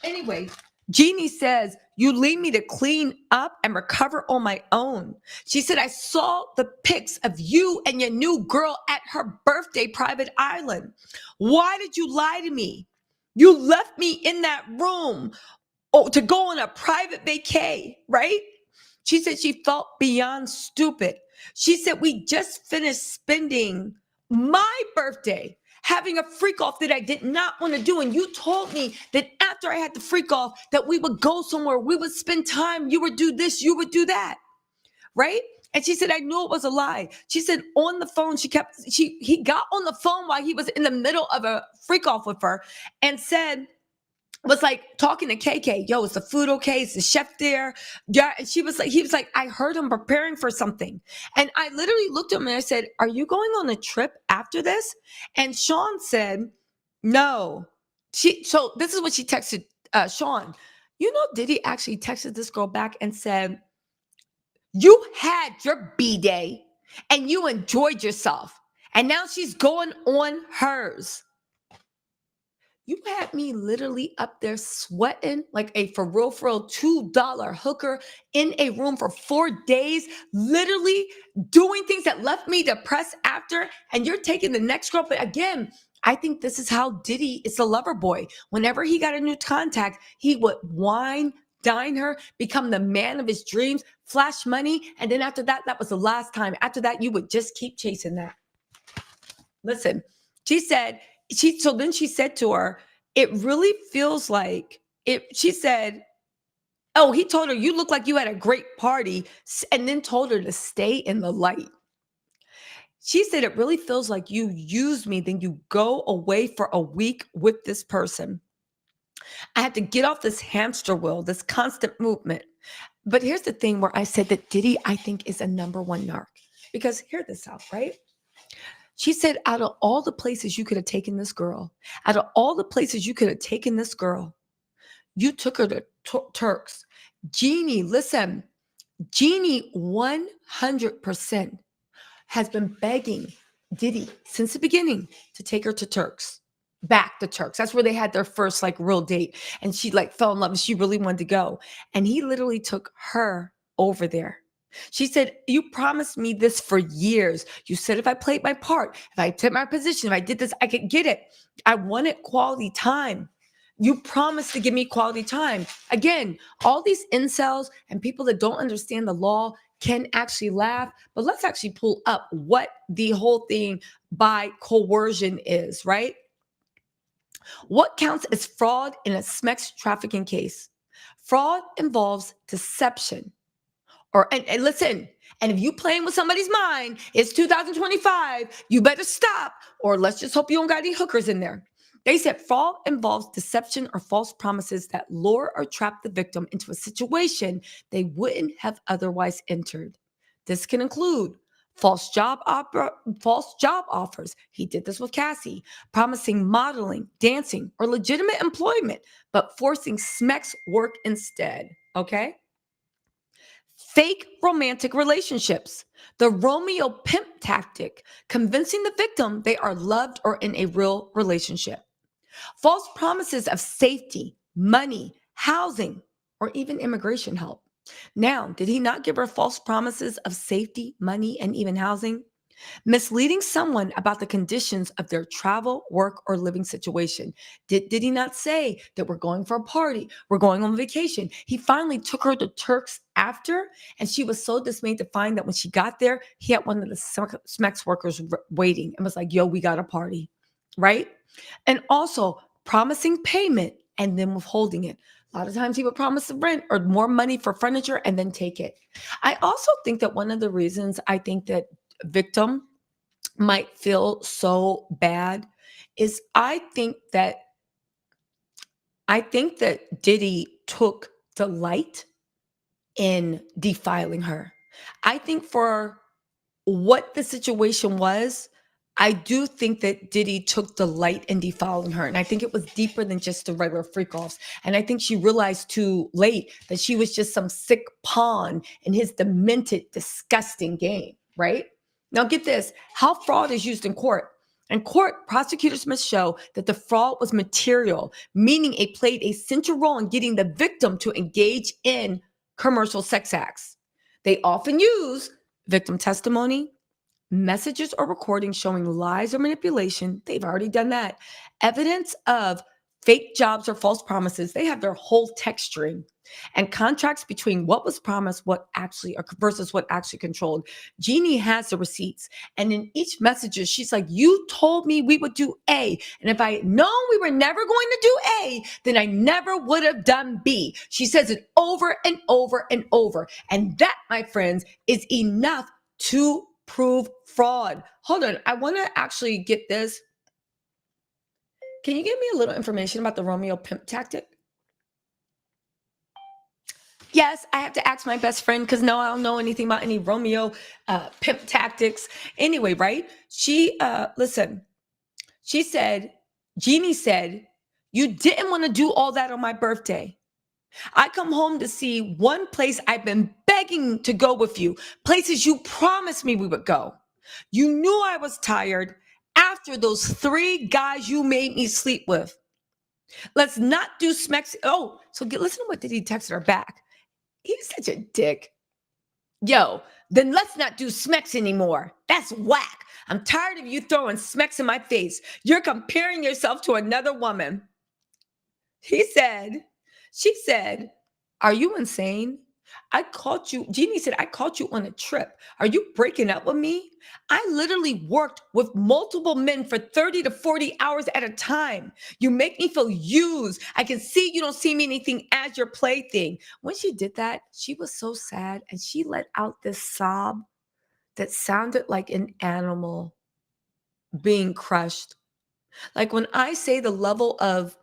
Anyway, Jeannie says, you leave me to clean up and recover on my own. She said, I saw the pics of you and your new girl at her birthday private island. Why did you lie to me? You left me in that room to go on a private vacay, right? She said she felt beyond stupid. She said, we just finished spending my birthday having a freak off that I did not want to do. And you told me that after I had the freak off that we would go somewhere, we would spend time, you would do this, you would do that, right? And she said, I knew it was a lie. She said on the phone, he got on the phone while he was in the middle of a freak off with her and said, was like talking to KK, yo, is the food okay? Is the chef there? Yeah. And he was like, I heard him preparing for something. And I literally looked at him and I said, are you going on a trip after this? And Sean said, no. So this is what she texted Sean. You know, Diddy actually texted this girl back and said, you had your B-day and you enjoyed yourself. And now she's going on hers. You had me literally up there sweating like a for real $2 hooker in a room for 4 days, literally doing things that left me depressed after. And you're taking the next girl. But again, I think this is how Diddy is a lover boy. Whenever he got a new contact, he would wine, dine her, become the man of his dreams, flash money. And then after that, that was the last time. After that, you would just keep chasing that. Listen, she said, so then she said to her, it really feels like she said, oh, he told her, you look like you had a great party, and then told her to stay in the light. She said, it really feels like you used me, then you go away for a week with this person. I had to get off this hamster wheel, this constant movement. But here's the thing where I said that Diddy, I think, is a number one narc. Because hear this out, right? She said, out of all the places you could have taken this girl, out of all the places you could have taken this girl, you took her to Turks. Jeannie, listen, Jeannie 100% has been begging Diddy since the beginning to take her to Turks, back to Turks. That's where they had their first like real date. And she like fell in love and she really wanted to go. And he literally took her over there. She said, you promised me this for years. You said if I played my part, if I took my position, if I did this, I could get it. I wanted quality time. You promised to give me quality time. Again, all these incels and people that don't understand the law can actually laugh, but let's actually pull up what the whole thing by coercion is, right? What counts as fraud in a sex trafficking case? Fraud involves deception. And listen, and if you playing with somebody's mind, it's 2025, you better stop, or let's just hope you don't got any hookers in there. They said fraud involves deception or false promises that lure or trap the victim into a situation they wouldn't have otherwise entered. This can include false job offers. He did this with Cassie, promising modeling, dancing, or legitimate employment, but forcing Smex work instead. Okay? Fake romantic relationships. The Romeopimp tactic, convincing the victim they are loved or in a real relationship. False promises of safety, money, housing, or even immigration help. Now, did he not give her false promises of safety, money, and even housing? Misleading someone about the conditions of their travel, work, or living situation. Did he not say that we're going for a party? We're going on vacation. He finally took her to Turks after, and she was so dismayed to find that when she got there, he had one of the Smex workers waiting and was like, yo, we got a party, right? And also promising payment and then withholding it. A lot of times he would promise the rent or more money for furniture and then take it. I also think that one of the reasons I think that victim might feel so bad is I think that Diddy took delight in defiling her. I think for what the situation was, I do think that Diddy took delight in defiling her. And I think it was deeper than just the regular freak offs. And I think she realized too late that she was just some sick pawn in his demented, disgusting game, right? Now get this, how fraud is used in court. In court, prosecutors must show that the fraud was material, meaning it played a central role in getting the victim to engage in commercial sex acts. They often use victim testimony, messages or recordings showing lies or manipulation. They've already done that. Evidence of fake jobs or false promises. They have their whole text string and contracts between what was promised, versus what actually controlled. Jeannie has the receipts. And in each message, she's like, you told me we would do A. And if I had known we were never going to do A, then I never would have done B. She says it over and over and over. And that, my friends, is enough to prove fraud. Hold on. I want to actually get this. Can you give me a little information about the Romeopimp tactic? Yes, I have to ask my best friend because no, I don't know anything about any Romeo pimp tactics. Anyway, right? Listen, she said, Jeannie said, you didn't want to do all that on my birthday. I come home to see one place I've been begging to go with you, places you promised me we would go. You knew I was tired after those 3 guys you made me sleep with. Let's not do smacks. Oh, so listen to what Diddy texted her back. He's such a dick. Yo, then let's not do smecks anymore. That's whack. I'm tired of you throwing smecks in my face. You're comparing yourself to another woman. She said, are you insane? Jeannie said, I caught you on a trip. Are you breaking up with me? I literally worked with multiple men for 30 to 40 hours at a time. You make me feel used. I can see you don't see me anything as your plaything. When she did that, she was so sad and she let out this sob that sounded like an animal being crushed. Like when I say the level of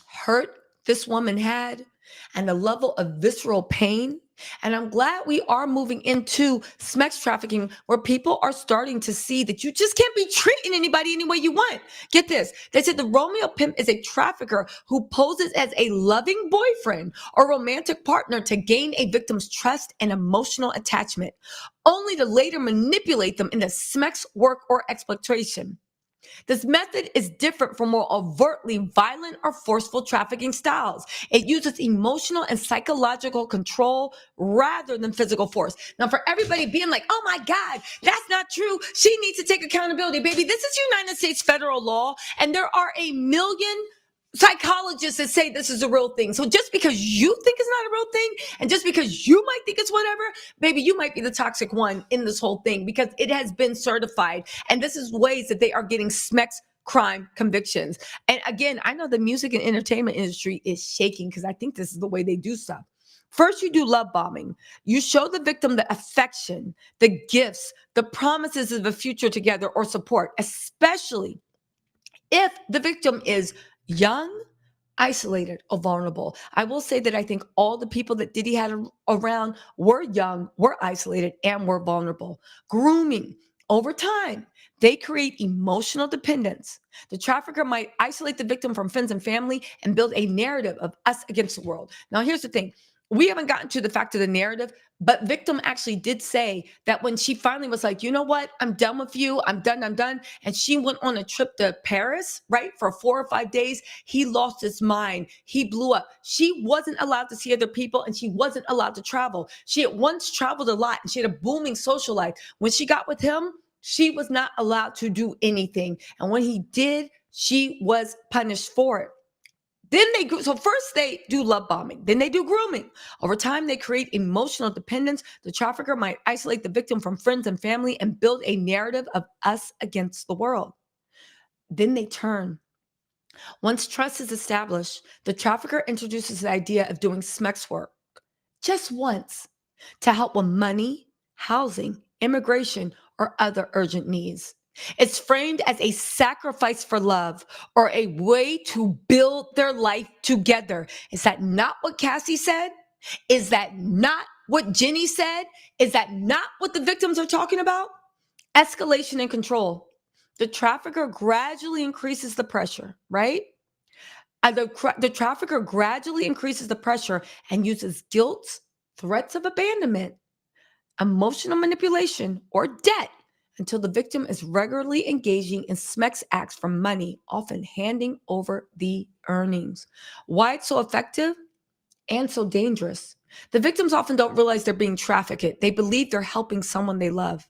hurt this woman had and the level of visceral pain. And I'm glad we are moving into sex trafficking where people are starting to see that you just can't be treating anybody any way you want. Get this. They said the Romeopimp is a trafficker who poses as a loving boyfriend or romantic partner to gain a victim's trust and emotional attachment, only to later manipulate them into sex work or exploitation. This method is different from more overtly violent or forceful trafficking styles. It uses emotional and psychological control rather than physical force. Now, for everybody being like, oh my God, that's not true. She needs to take accountability. Baby, this is United States federal law, and there are a million psychologists that say this is a real thing. So just because you think it's not a real thing, and just because you might think it's whatever, maybe you might be the toxic one in this whole thing because it has been certified. And this is ways that they are getting SMEX crime convictions. And again, I know the music and entertainment industry is shaking because I think this is the way they do stuff. First, you do love bombing. You show the victim the affection, the gifts, the promises of a future together or support, especially if the victim is young, isolated, or vulnerable. I will say that I think all the people that Diddy had around were young, were isolated, and were vulnerable. Grooming. Over time, they create emotional dependence. The trafficker might isolate the victim from friends and family and build a narrative of us against the world. Now, here's the thing. We haven't gotten to the fact of the narrative, but victim actually did say that when she finally was like, you know what, I'm done with you. I'm done. And she went on a trip to Paris, right? For 4 or 5 days. He lost his mind. He blew up. She wasn't allowed to see other people and she wasn't allowed to travel. She had once traveled a lot and she had a booming social life. When she got with him, she was not allowed to do anything. And when he did, she was punished for it. So first they do love bombing, then they do grooming. Over time, they create emotional dependence. The trafficker might isolate the victim from friends and family and build a narrative of us against the world. Then they turn. Once trust is established, the trafficker introduces the idea of doing SMEX work just once to help with money, housing, immigration, or other urgent needs. It's framed as a sacrifice for love or a way to build their life together. Is that not what Cassie said? Is that not what Jenny said? Is that not what the victims are talking about? Escalation and control. The trafficker gradually increases the pressure, right? The trafficker gradually increases the pressure and uses guilt, threats of abandonment, emotional manipulation, or debt until the victim is regularly engaging in SMEX acts for money, often handing over the earnings. Why it's so effective and so dangerous? The victims often don't realize they're being trafficked. They believe they're helping someone they love.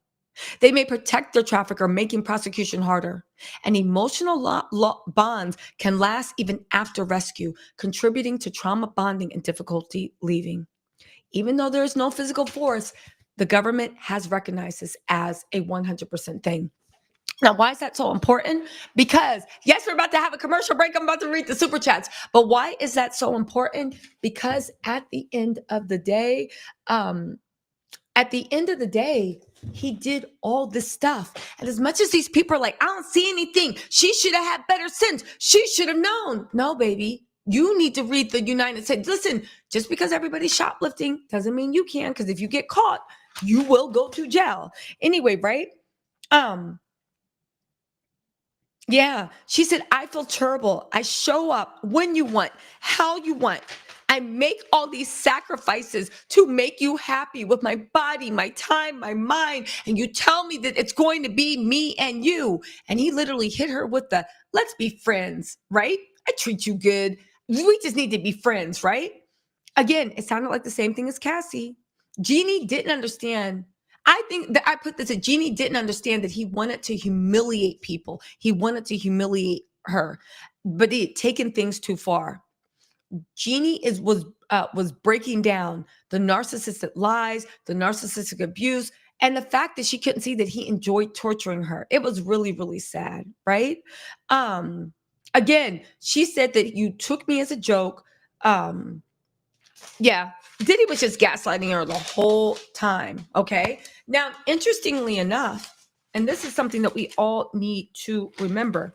They may protect their trafficker, making prosecution harder. And emotional bonds can last even after rescue, contributing to trauma bonding and difficulty leaving. Even though there is no physical force, the government has recognized this as a 100% thing. Now, why is that so important? Because, yes, we're about to have a commercial break. I'm about to read the super chats. But why is that so important? Because at the end of the day, he did all this stuff. And as much as these people are like, I don't see anything. She should have had better sense. She should have known. No, baby. You need to read the United States. Listen, just because everybody's shoplifting doesn't mean you can, because if you get caught, you will go to jail. Anyway, right? Um, Yeah, she said, I feel terrible. I show up when you want, how you want. I make all these sacrifices to make you happy with my body, my time, my mind. And you tell me that it's going to be me and you. And he literally hit her with the, let's be friends, right? I treat you good. We just need to be friends, right? Again, it sounded like the same thing as Cassie. Jeannie didn't understand. I think that I put this at Jeannie didn't understand that he wanted to humiliate people. He wanted to humiliate her, but he had taken things too far. Jeannie was breaking down the narcissistic lies, the narcissistic abuse, and the fact that she couldn't see that he enjoyed torturing her. It was really, really sad, right? Um, Again, she said that you took me as a joke. Yeah, Diddy was just gaslighting her the whole time. Okay. Now, interestingly enough, and this is something that we all need to remember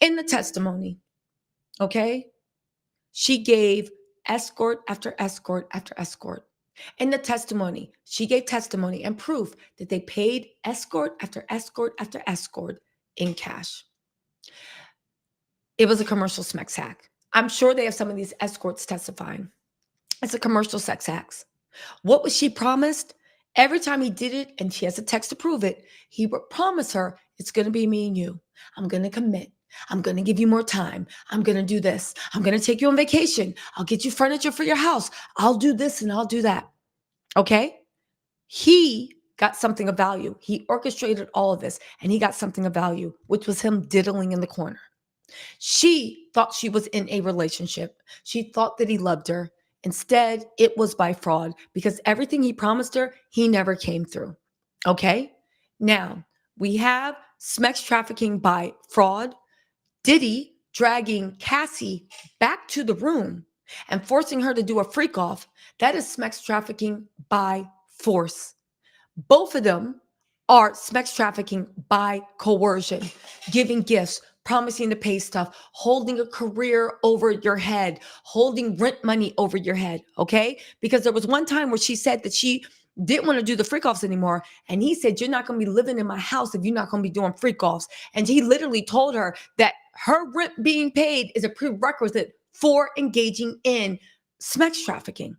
in the testimony, okay, she gave escort after escort after escort. In the testimony, she gave testimony and proof that they paid escort after escort after escort in cash. It was a commercial sex act. I'm sure they have some of these escorts testifying. It's a commercial sex act. What was she promised? Every time he did it, and she has a text to prove it, he would promise her, it's going to be me and you. I'm going to commit. I'm going to give you more time. I'm going to do this. I'm going to take you on vacation. I'll get you furniture for your house. I'll do this and I'll do that. Okay? He got something of value. He orchestrated all of this, and he got something of value, which was him diddling in the corner. She thought she was in a relationship. She thought that he loved her. Instead, it was by fraud, because everything he promised her, he never came through. Okay? Now, we have sex trafficking by fraud, Diddy dragging Cassie back to the room and forcing her to do a freak off. That is sex trafficking by force. Both of them are sex trafficking by coercion, giving gifts, promising to pay stuff, holding a career over your head, holding rent money over your head, okay? Because there was one time where she said that she didn't want to do the freak offs anymore. And he said, you're not going to be living in my house if you're not going to be doing freak offs. And he literally told her that her rent being paid is a prerequisite for engaging in sex trafficking.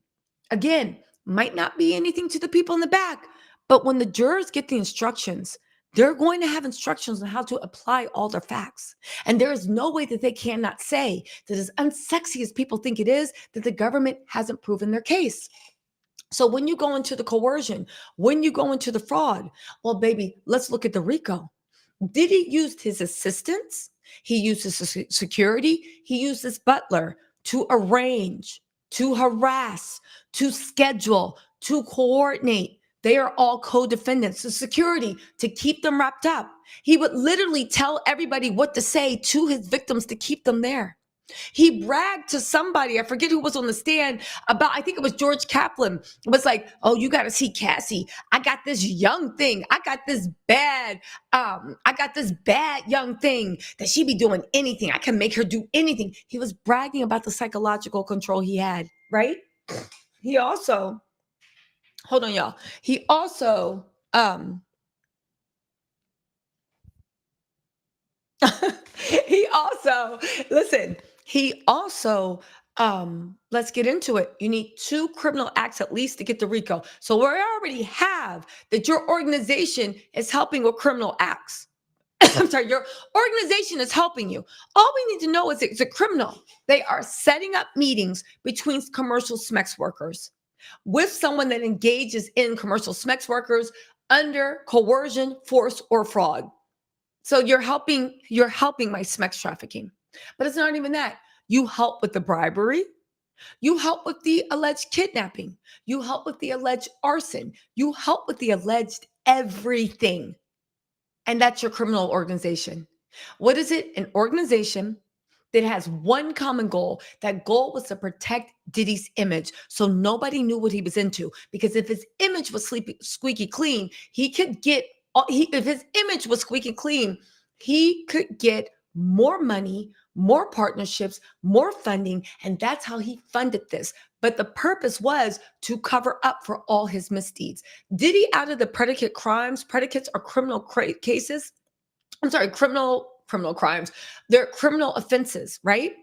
Again, might not be anything to the people in the back, but when the jurors get the instructions, they're going to have instructions on how to apply all their facts. And there is no way that they cannot say that, as unsexy as people think it is, that the government hasn't proven their case. So when you go into the coercion, when you go into the fraud, well, baby, let's look at the RICO. Diddy used his assistants, he used his security, he used his butler to arrange, to harass, to schedule, to coordinate. They are all co-defendants. The security to keep them wrapped up. He would literally tell everybody what to say to his victims to keep them there. He bragged to somebody, I forget who was on the stand, about, I think it was George Kaplan. It was like, oh, you got to see Cassie. I got this young thing. I got this bad young thing that she be doing anything. I can make her do anything. He was bragging about the psychological control he had, right? He also, hold on, y'all. He also, listen, he also, let's get into it. You need 2 criminal acts at least to get the RICO. So we already have that your organization is helping with criminal acts. I'm sorry, your organization is helping you. All we need to know is it's a criminal. They are setting up meetings between commercial sex workers with someone that engages in commercial sex workers under coercion, force, or fraud. So you're helping my sex trafficking. But it's not even that. You help with the bribery. You help with the alleged kidnapping. You help with the alleged arson. You help with the alleged everything. And that's your criminal organization. What is it? An organization that has one common goal. That goal was to protect Diddy's image, so nobody knew what he was into. Because if his image was squeaky clean, he could get, if his image was squeaky clean, he could get more money, more partnerships, more funding. And that's how he funded this. But the purpose was to cover up for all his misdeeds. Diddy, out of the predicates are cases. I'm sorry, criminal crimes. They're criminal offenses, right?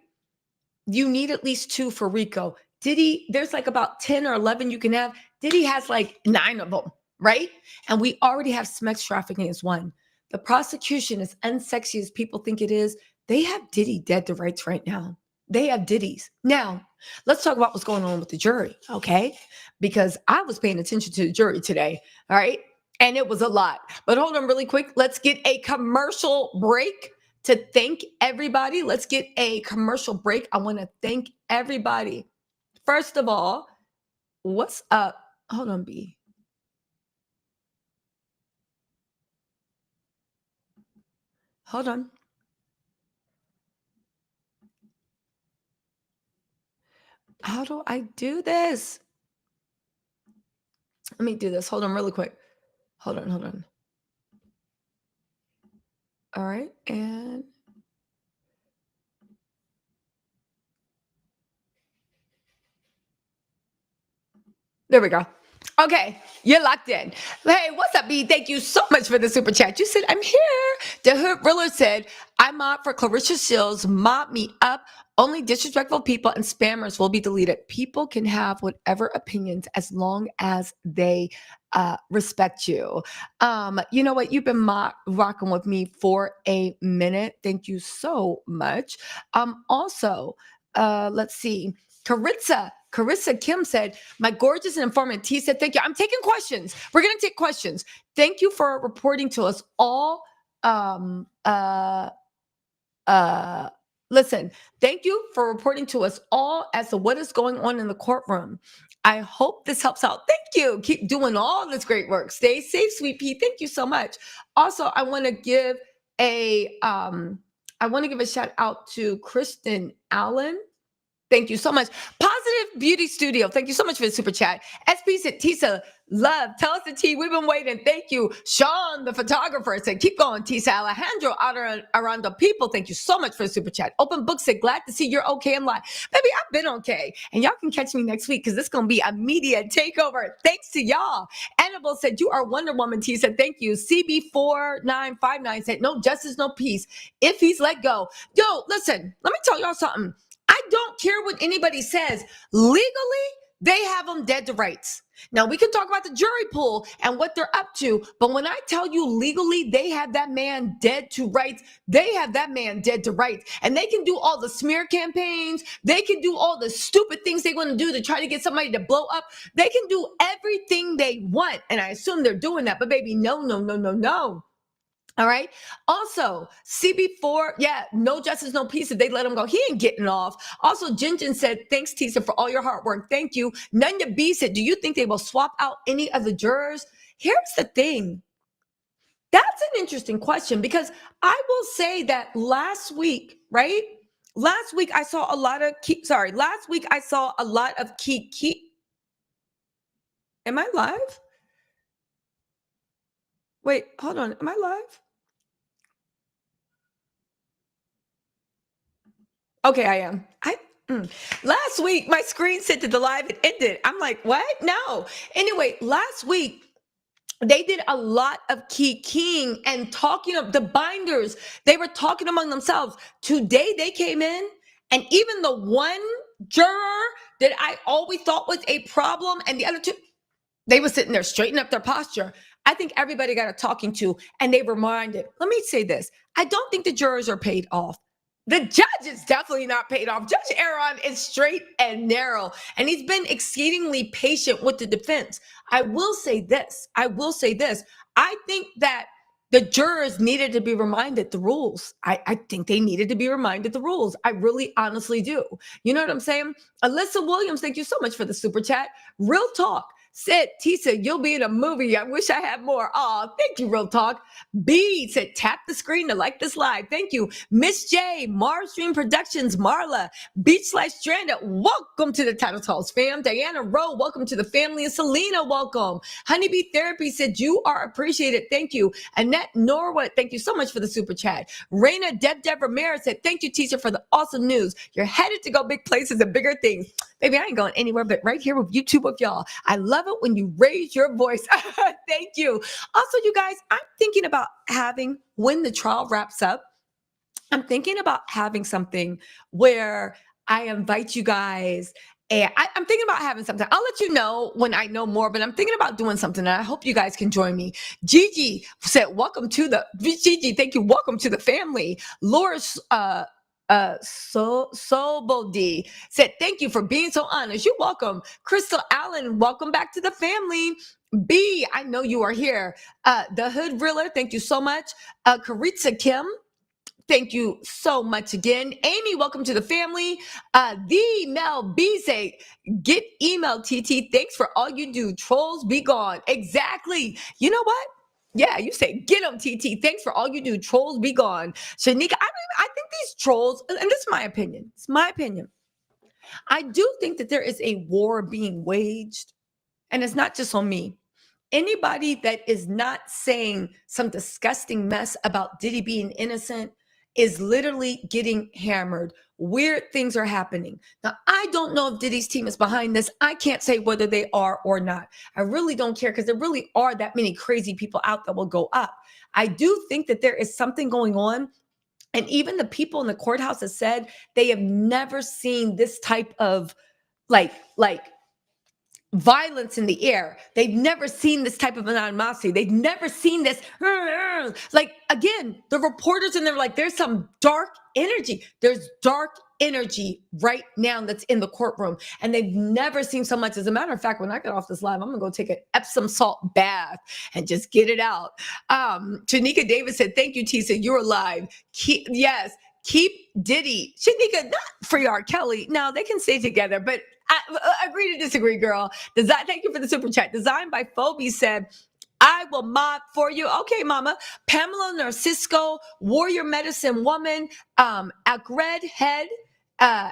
You need at least 2 for RICO. Diddy, there's like about 10 or 11 you can have. Diddy has like 9 of them, right? And we already have sex trafficking as one. The prosecution, as unsexy as people think it is, they have Diddy dead to rights right now. They have Diddy's. Now, let's talk about what's going on with the jury, okay? Because I was paying attention to the jury today, all right? And it was a lot. But hold on really quick. Let's get a commercial break to thank everybody. Let's get a commercial break. I want to thank everybody. First of all, what's up? Hold on, B. Hold on. How do I do this? Let me do this. Hold on really quick. Hold on. All right. And there we go. Okay, you're locked in. Hey, what's up, B? Thank you so much for the super chat. You said, I'm here. The Hood Riller said, I mob for Clarissa Shields. Mob me up. Only disrespectful people and spammers will be deleted. People can have whatever opinions as long as they respect you. You know what? You've been rocking with me for a minute. Thank you so much. Also, let's see. Carissa Kim said, my gorgeous and informant T said, thank you. I'm taking questions. We're going to take questions. Thank you for reporting to us all. Listen, thank you for reporting to us all as to what is going on in the courtroom. I hope this helps out. Thank you. Keep doing all this great work. Stay safe, sweet pea. Thank you so much. Also, I want to give a shout out to Kristen Allen. Thank you so much. Positive Beauty Studio. Thank you so much for the super chat. SP said, Tisa, love. Tell us the tea. We've been waiting. Thank you. Sean, the photographer, said, keep going, Tisa. Alejandro Arando People, thank you so much for the super chat. Open Book said, glad to see you're okay in life. Baby, I've been okay. And y'all can catch me next week because this is going to be a media takeover. Thanks to y'all. Annabelle said, you are Wonder Woman. T said, thank you. CB4959 said, no justice, no peace. If he's let go. Yo, listen, let me tell y'all something. I don't care what anybody says. Legally, they have them dead to rights. Now, we can talk about the jury pool and what they're up to, but when I tell you legally they have that man dead to rights, they have that man dead to rights. And they can do all the smear campaigns. They can do all the stupid things they want to do to try to get somebody to blow up. They can do everything they want. And I assume they're doing that, but baby, no. All right. Also, CB4, no justice, no peace. If they let him go, he ain't getting off. Also, Jinjin said, thanks, Tisa, for all your hard work. Thank you. Nunya B said, do you think they will swap out any of the jurors? Here's the thing. That's an interesting question because I will say that last week, right? Last week, I saw a lot of key. Am I live? Wait, hold on. Am I live? Okay, I am. Last week, my screen said that the live had ended. I'm like, what? No. Anyway, last week, they did a lot of keying and talking of the binders. They were talking among themselves. Today, they came in, and even the one juror that I always thought was a problem, and the other two, they were sitting there straightening up their posture. I think everybody got a talking to, and they reminded. Let me say this. I don't think the jurors are paid off. The judge is definitely not paid off. Judge Aaron is straight and narrow, and he's been exceedingly patient with the defense. I will say this. I think that the jurors needed to be reminded the rules. I think they needed to be reminded the rules. I really honestly do. You know what I'm saying? Alyssa Williams, thank you so much for the super chat. Real talk. Said, Tisa, you'll be in a movie. I wish I had more. Oh, thank you, Real Talk. B said, tap the screen to like this live. Thank you. Miss J, Mars Dream Productions, Marla, Beach/Stranded, welcome to the Title Talks fam. Diana Rowe, welcome to the family. And Selena, welcome. Honeybee Therapy said, you are appreciated. Thank you. Annette Norwood, thank you so much for the super chat. Raina Deb Ramirez said, thank you, teacher, for the awesome news. You're headed to go big places and bigger things. Baby, I ain't going anywhere but right here with YouTube with y'all. I love it when you raise your voice. Thank you. Also, you guys, I'm thinking about having, when the trial wraps up, I'm thinking about having something where I invite you guys. And I'm thinking about having something. I'll let you know when I know more, but I'm thinking about doing something, and I hope you guys can join me. Gigi said, welcome to the, Gigi, thank you. Welcome to the family. Laura, Sobodi said, thank you for being so honest. You're welcome. Crystal Allen, welcome back to the family. B, I know you are here. The Hood Reeler, thank you so much. Karitza Kim, thank you so much again. Amy, welcome to the family. The Mel B say, get email TT. Thanks for all you do. Trolls be gone. Exactly. You know what? Yeah, you say, get them, TT. Thanks for all you do. Trolls be gone. Shanika, I think these trolls, and this is my opinion. It's my opinion. I do think that there is a war being waged, and it's not just on me. Anybody that is not saying some disgusting mess about Diddy being innocent is literally getting hammered. Weird things are happening. Now, I don't know if Diddy's team is behind this. I can't say whether they are or not. I really don't care, because there really are that many crazy people out that will go up. I do think that there is something going on. And even the people in the courthouse have said they have never seen this type of like violence in the air. They've never seen this type of animosity. They've never seen this. Like, again, the reporters, and they're like, there's some dark energy. There's dark energy right now that's in the courtroom, and they've never seen so much. As a matter of fact, when I get off this live, I'm gonna go take an Epsom salt bath and just get it out. Tanika Davis said, thank you, Tisa, you're live. Yes, keep Diddy. Shanika, not free R. Kelly. No, they can stay together, but I agree to disagree, girl. Thank you for the super chat. Designed by Phoebe said, I will mod for you. Okay, mama. Pamela Narcisco, Warrior Medicine Woman, Redhead. Oh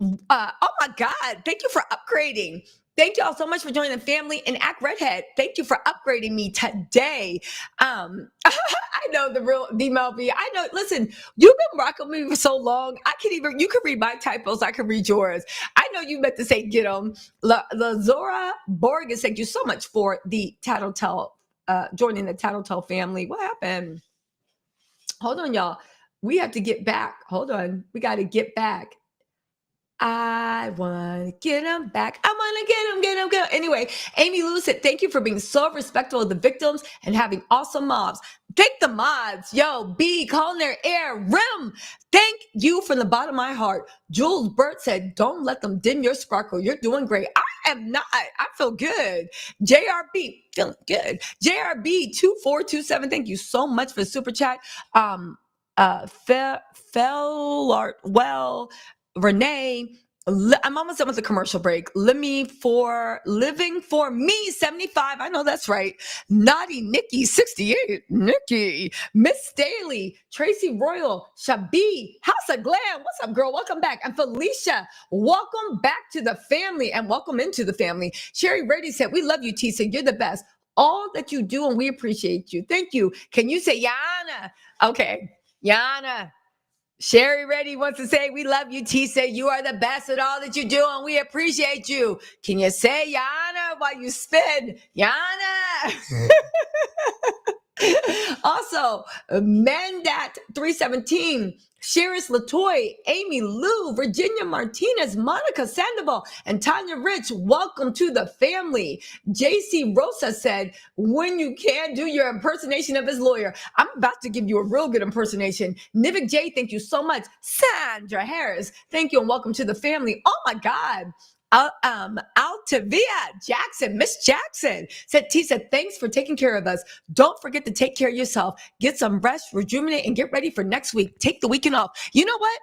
my God. Thank you for upgrading. Thank y'all so much for joining the family. And Act Redhead, thank you for upgrading me today. I know the real DMLB. I know, listen, you've been rocking me for so long. You can read my typos. I can read yours. I know you meant to say get them. Lazora Borges, thank you so much for the Tattletale, joining the Tattletale family. What happened? Hold on, y'all. We have to get back. Hold on. We got to get back. I want to get them back. I want to get them. Anyway, Amy Lewis said, thank you for being so respectful of the victims and having awesome mobs. Thank the mods. Yo, B, calling their air. Rim, thank you from the bottom of my heart. Jules Burt said, don't let them dim your sparkle. You're doing great. I am not. I feel good. JRB, feeling good. JRB 2427, thank you so much for the super chat. Renee, I'm almost done with the commercial break. Living for me, 75. I know that's right. Naughty Nikki, 68. Nikki, Miss Staley, Tracy Royal, Shabi, House of Glam. What's up, girl? Welcome back. And Felicia, welcome back to the family and welcome into the family. Sherry Reddy said, we love you, Tisa. You're the best. All that you do, and we appreciate you. Thank you. Can you say Yana? Okay, Yana. Sherry Reddy wants to say, we love you, Tisa. You are the best at all that you do, and we appreciate you. Can you say Yana while you spin? Yana. Also, Mandat 317, Sheris Latoy, Amy Lou, Virginia Martinez, Monica Sandoval, and Tanya Rich, welcome to the family. JC Rosa said, when you can do your impersonation of his lawyer. I'm about to give you a real good impersonation. Nivik J, thank you so much. Sandra Harris, thank you and welcome to the family. Oh my God. Altavia Jackson, Miss Jackson said, Tisa, thanks for taking care of us. Don't forget to take care of yourself. Get some rest, rejuvenate, and get ready for next week. Take the weekend off. You know what?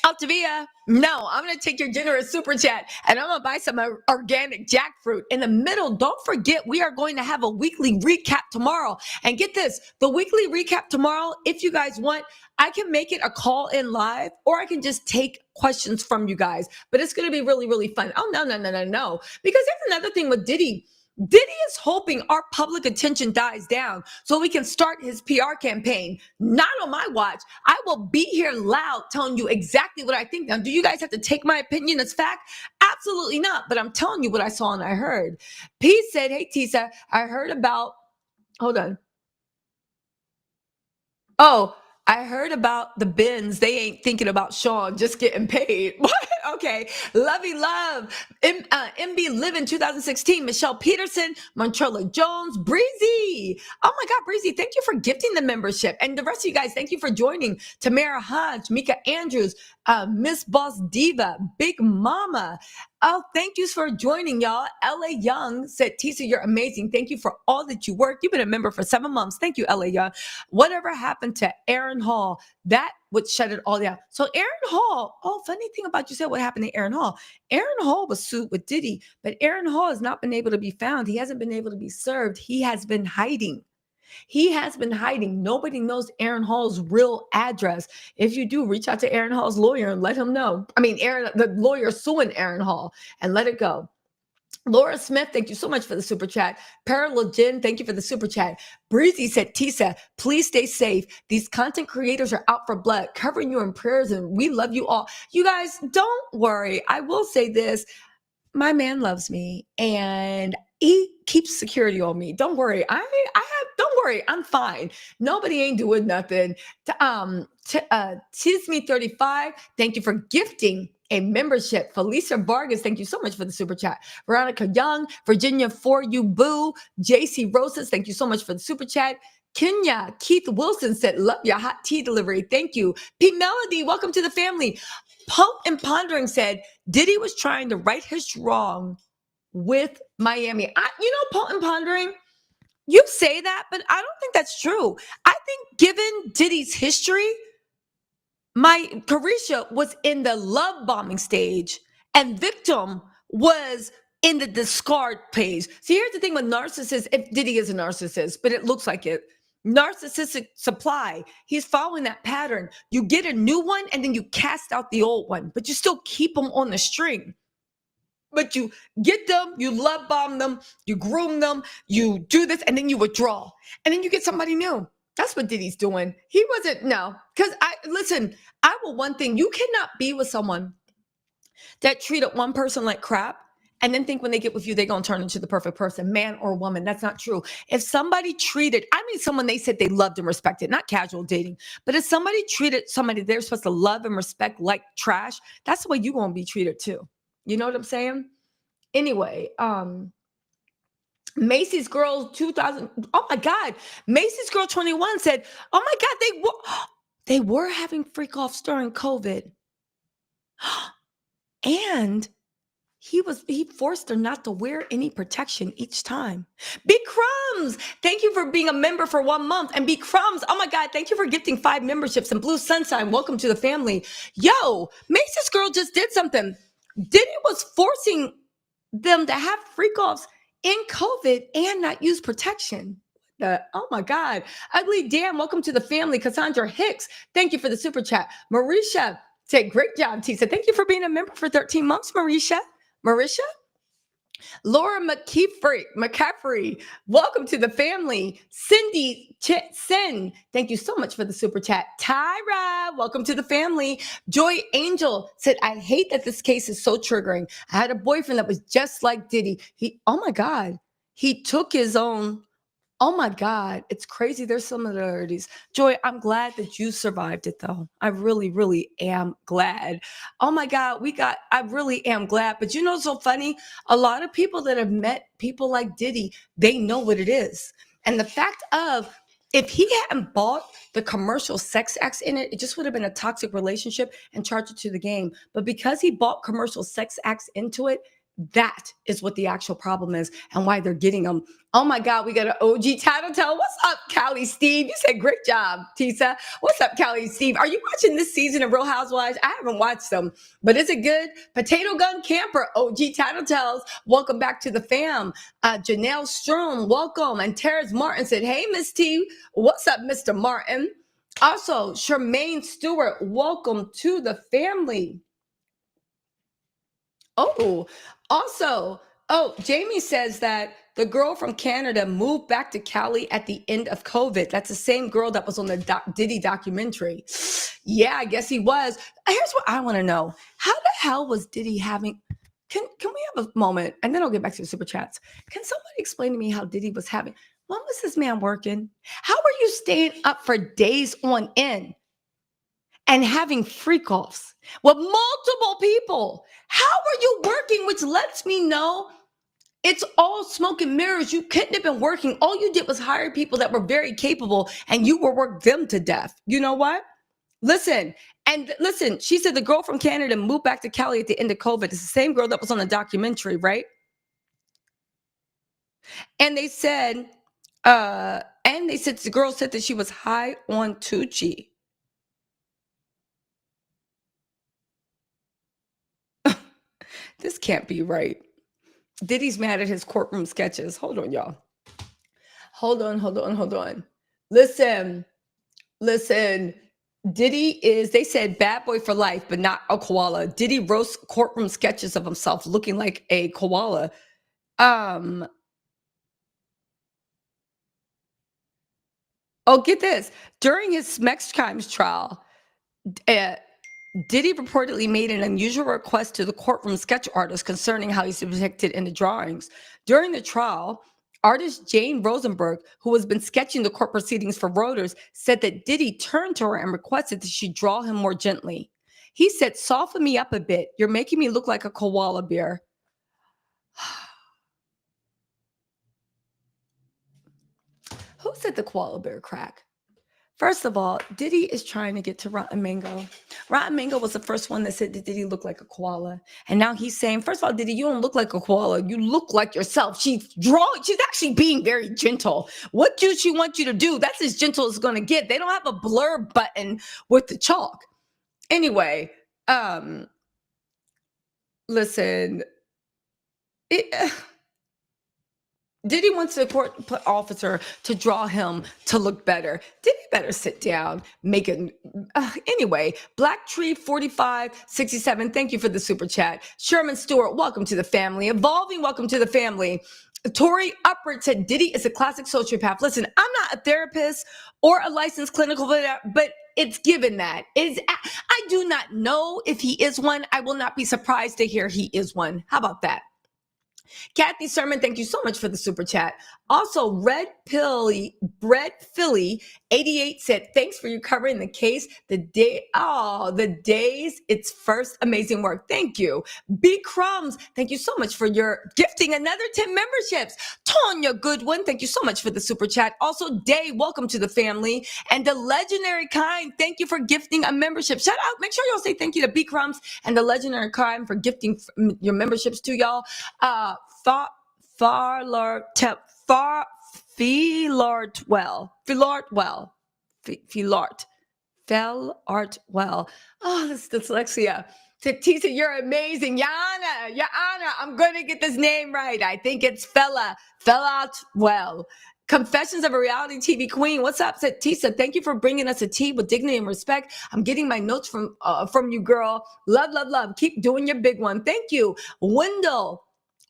Altavia, no, I'm going to take your generous super chat and I'm going to buy some organic jackfruit. In the middle, don't forget, we are going to have a weekly recap tomorrow. And get this, the weekly recap tomorrow, if you guys want, I can make it a call in live or I can just take questions from you guys. But it's going to be really, really fun. Oh, no. Because there's another thing with Diddy. Diddy is hoping our public attention dies down so we can start his PR campaign. Not on my watch. I will be here loud telling you exactly what I think. Now, do you guys have to take my opinion as fact? Absolutely not. But I'm telling you what I saw and I heard. P said, hey, Tisa, I heard about, hold on. Oh, I heard about the bins. They ain't thinking about Sean just getting paid. What? Okay. Lovey Love. MB Living 2016. Michelle Peterson. Montrella Jones. Breezy. Oh my God, Breezy. Thank you for gifting the membership. And the rest of you guys, thank you for joining. Tamara Hodge. Mika Andrews. Miss Boss Diva. Big Mama. Oh, thank you for joining, y'all. LA Young said, Tisa, you're amazing. Thank you for all that you work. You've been a member for 7 months. Thank you, LA Young. Whatever happened to Aaron Hall, that would shut it all down. So Aaron Hall, funny thing about you said what happened to Aaron Hall. Aaron Hall was sued with Diddy, but Aaron Hall has not been able to be found. He hasn't been able to be served. He has been hiding. Nobody knows Aaron Hall's real address. If you do, reach out to Aaron Hall's lawyer and let him know. I mean, the lawyer suing Aaron Hall, and let it go. Laura Smith, thank you so much for the super chat. Parallel Jen, thank you for the super chat. Breezy said, Tisa, please stay safe. These content creators are out for blood, covering you in prayers, and we love you all. You guys, don't worry. I will say this. My man loves me and he keeps security on me. Don't worry. Don't worry. I'm fine. Nobody ain't doing nothing. Tisme 35, thank you for gifting a membership. Felicia Vargas, thank you so much for the super chat. Veronica Young, Virginia For You Boo, JC Rosas, thank you so much for the super chat. Kenya Keith Wilson said, love your hot tea delivery. Thank you. P Melody, welcome to the family. Pump and Pondering said, Diddy was trying to right his wrong with Miami. Pump and Pondering, you say that, but I don't think that's true. I think given Diddy's history, my Carisha was in the love bombing stage and Victim was in the discard page. See, here's the thing with narcissists, if Diddy is a narcissist, but it looks like it. Narcissistic supply. He's following that pattern. You get a new one and then you cast out the old one, but you still keep them on the string. But you get them, you love bomb them, you groom them, you do this, and then you withdraw. And then you get somebody new. That's what Diddy's doing. He wasn't, no. Because I will one thing, you cannot be with someone that treated one person like crap and then think when they get with you, they're going to turn into the perfect person, man or woman. That's not true. If somebody treated, someone they said they loved and respected, not casual dating, but if somebody treated somebody they're supposed to love and respect like trash, that's the way you're going to be treated too. You know what I'm saying? Anyway, Macy's Girl 2000. Oh my God. Macy's Girl 21 said, oh my God, they were having freak offs during COVID. And he forced her not to wear any protection each time. Big Crumbs, thank you for being a member for 1 month. And Big Crumbs, oh my God, thank you for gifting 5 memberships. And Blue Sunshine, welcome to the family. Yo, Macy's Girl just did something. Diddy was forcing them to have freak offs in COVID and not use protection. Oh my God. Ugly Dan, welcome to the family. Cassandra Hicks, thank you for the super chat. Marisha said, great job, Tisa. Thank you for being a member for 13 months, Marisha. Laura McCaffrey, welcome to the family. Cindy Sin, thank you so much for the super chat. Tyra, welcome to the family. Joy Angel said, I hate that this case is so triggering. I had a boyfriend that was just like Diddy. Oh my God, he took his own. Oh my God, it's crazy. There's similarities. Joy, I'm glad that you survived it though. I really, really am glad. Oh my God, I really am glad. But you know what's so funny? A lot of people that have met people like Diddy, they know what it is. And the fact of, if he hadn't bought the commercial sex acts in it, it just would have been a toxic relationship and charged it to the game. But because he bought commercial sex acts into it, That is what the actual problem is and why they're getting them. Oh my God, we got an OG tattletale. What's up, Callie Steve? You said great job, Tisa. What's up, Callie Steve? Are you watching this season of Real Housewives? I haven't watched them, but is it good? Potato Gun Camper, OG tattletales. Welcome back to the fam. Janelle Strom, welcome. And Terrence Martin said, hey, Miss T. What's up, Mr. Martin? Also, Charmaine Stewart, welcome to the family. Oh, also, Jamie says that the girl from Canada moved back to Cali at the end of COVID. That's the same girl that was on the Diddy documentary. Yeah, I guess he was. Here's what I want to know. How the hell was Diddy having... Can we have a moment? And then I'll get back to the super chats. Can somebody explain to me how Diddy was having... When was this man working? How were you staying up for days on end and having freak offs with multiple people? How are you working? Which lets me know it's all smoke and mirrors. You couldn't have been working. All you did was hire people that were very capable and you will work them to death. You know what? Listen, she said the girl from Canada moved back to Cali at the end of COVID. It's the same girl that was on the documentary, right? And they said, the girl said that she was high on Tucci. This can't be right. Diddy's mad at his courtroom sketches. Hold on, y'all. Hold on. Listen. Diddy is, they said bad boy for life, but not a koala. Diddy roasts courtroom sketches of himself looking like a koala. Oh, get this. During his Smex Crimes trial, Diddy reportedly made an unusual request to the courtroom sketch artist concerning how he's depicted in the drawings. During the trial, artist Jane Rosenberg, who has been sketching the court proceedings for Reuters, said that Diddy turned to her and requested that she draw him more gently. He said, soften me up a bit. You're making me look like a koala bear. Who said the koala bear crack? First of all, Diddy is trying to get to Rotten Mango. Rotten Mango was the first one that said that Diddy looked like a koala. And now he's saying, first of all, Diddy, you don't look like a koala. You look like yourself. She's actually being very gentle. What do she want you to do? That's as gentle as it's going to get. They don't have a blur button with the chalk. Anyway, listen, Diddy wants the court officer to draw him to look better. Diddy better sit down, anyway. Black Tree 4567, thank you for the super chat. Sherman Stewart, welcome to the family. Evolving, welcome to the family. Tori Upward said Diddy is a classic sociopath. Listen, I'm not a therapist or a licensed clinical, but it's given that. I do not know if he is one. I will not be surprised to hear he is one. How about that? Kathy Sermon, thank you so much for the super chat. Also, Red Philly 88 said, thanks for you covering the case. The days, it's first amazing work. Thank you. B Crumbs, thank you so much for your gifting another 10 memberships. Tonya Goodwin, thank you so much for the super chat. Also, Day, welcome to the family. And the Legendary Kind, thank you for gifting a membership. Shout out, make sure y'all say thank you to B Crumbs and the Legendary Kind for gifting your memberships to y'all. Filartwell. Oh, this dyslexia. Tisa, you're amazing. Yana, I'm going to get this name right. I think it's Filartwell. Confessions of a Reality TV Queen. What's up, Tisa? Thank you for bringing us a tea with dignity and respect. I'm getting my notes from you, girl. Love. Keep doing your big one. Thank you.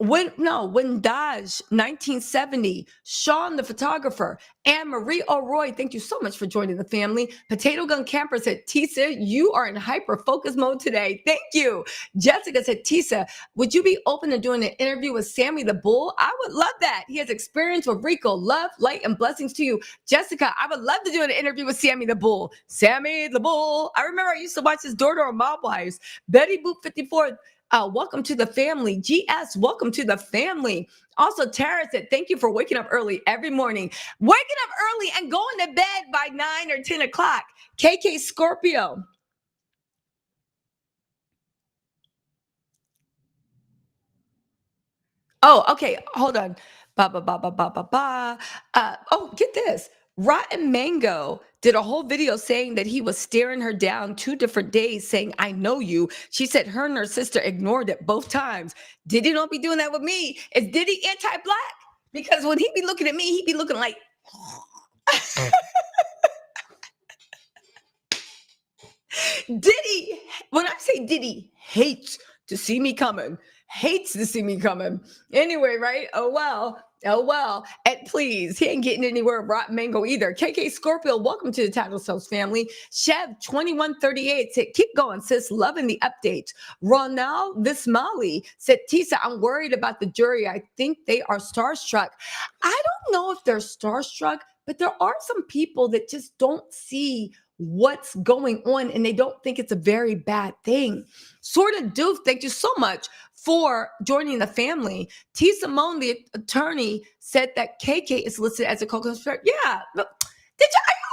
Windage 1970, Sean the photographer, Anne Marie O'Roy, thank you so much for joining the family. Potato Gun Camper said, Tisa, you are in hyper focus mode today. Thank you. Jessica said, Tisa, would you be open to doing an interview with Sammy the Bull? I would love that. He has experience with RICO. Love, light, and blessings to you. Jessica, I would love to do an interview with Sammy the Bull. Sammy the Bull. I remember I used to watch his daughter on Mob Wives. Betty Boop 54. Welcome to the family. GS, welcome to the family. Also, Tara said, thank you for waking up early every morning. Waking up early and going to bed by 9 or 10 o'clock. KK Scorpio. Oh, okay. Hold on. Ba ba ba ba ba ba ba. Oh, get this. Rotten Mango did a whole video saying that he was staring her down 2 different days, saying, "I know you." She said her and her sister ignored it both times. Diddy don't be doing that with me. Is Diddy anti-black? Because when he be looking at me, he be looking like. Diddy, when I say Diddy hates to see me coming, hates to see me coming. Anyway, right? Oh well. Oh well. And please, he ain't getting anywhere with Rotten Mango either. KK Scorpio, welcome to the Title Cells family. Chev2138 said, keep going, sis. Loving the updates. Ronald Vismali said, Tisa, I'm worried about the jury. I think they are starstruck. I don't know if they're starstruck, but there are some people that just don't see what's going on and they don't think it's a very bad thing. Sort of doof, thank you so much for joining the family. T. Simone, the attorney, said that KK is listed as a co-conspirator. Yeah. Look, are you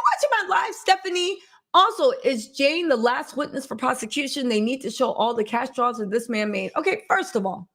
watching my live, Stephanie? Also, is Jane the last witness for prosecution? They need to show all the cash draws that this man made. Okay, first of all,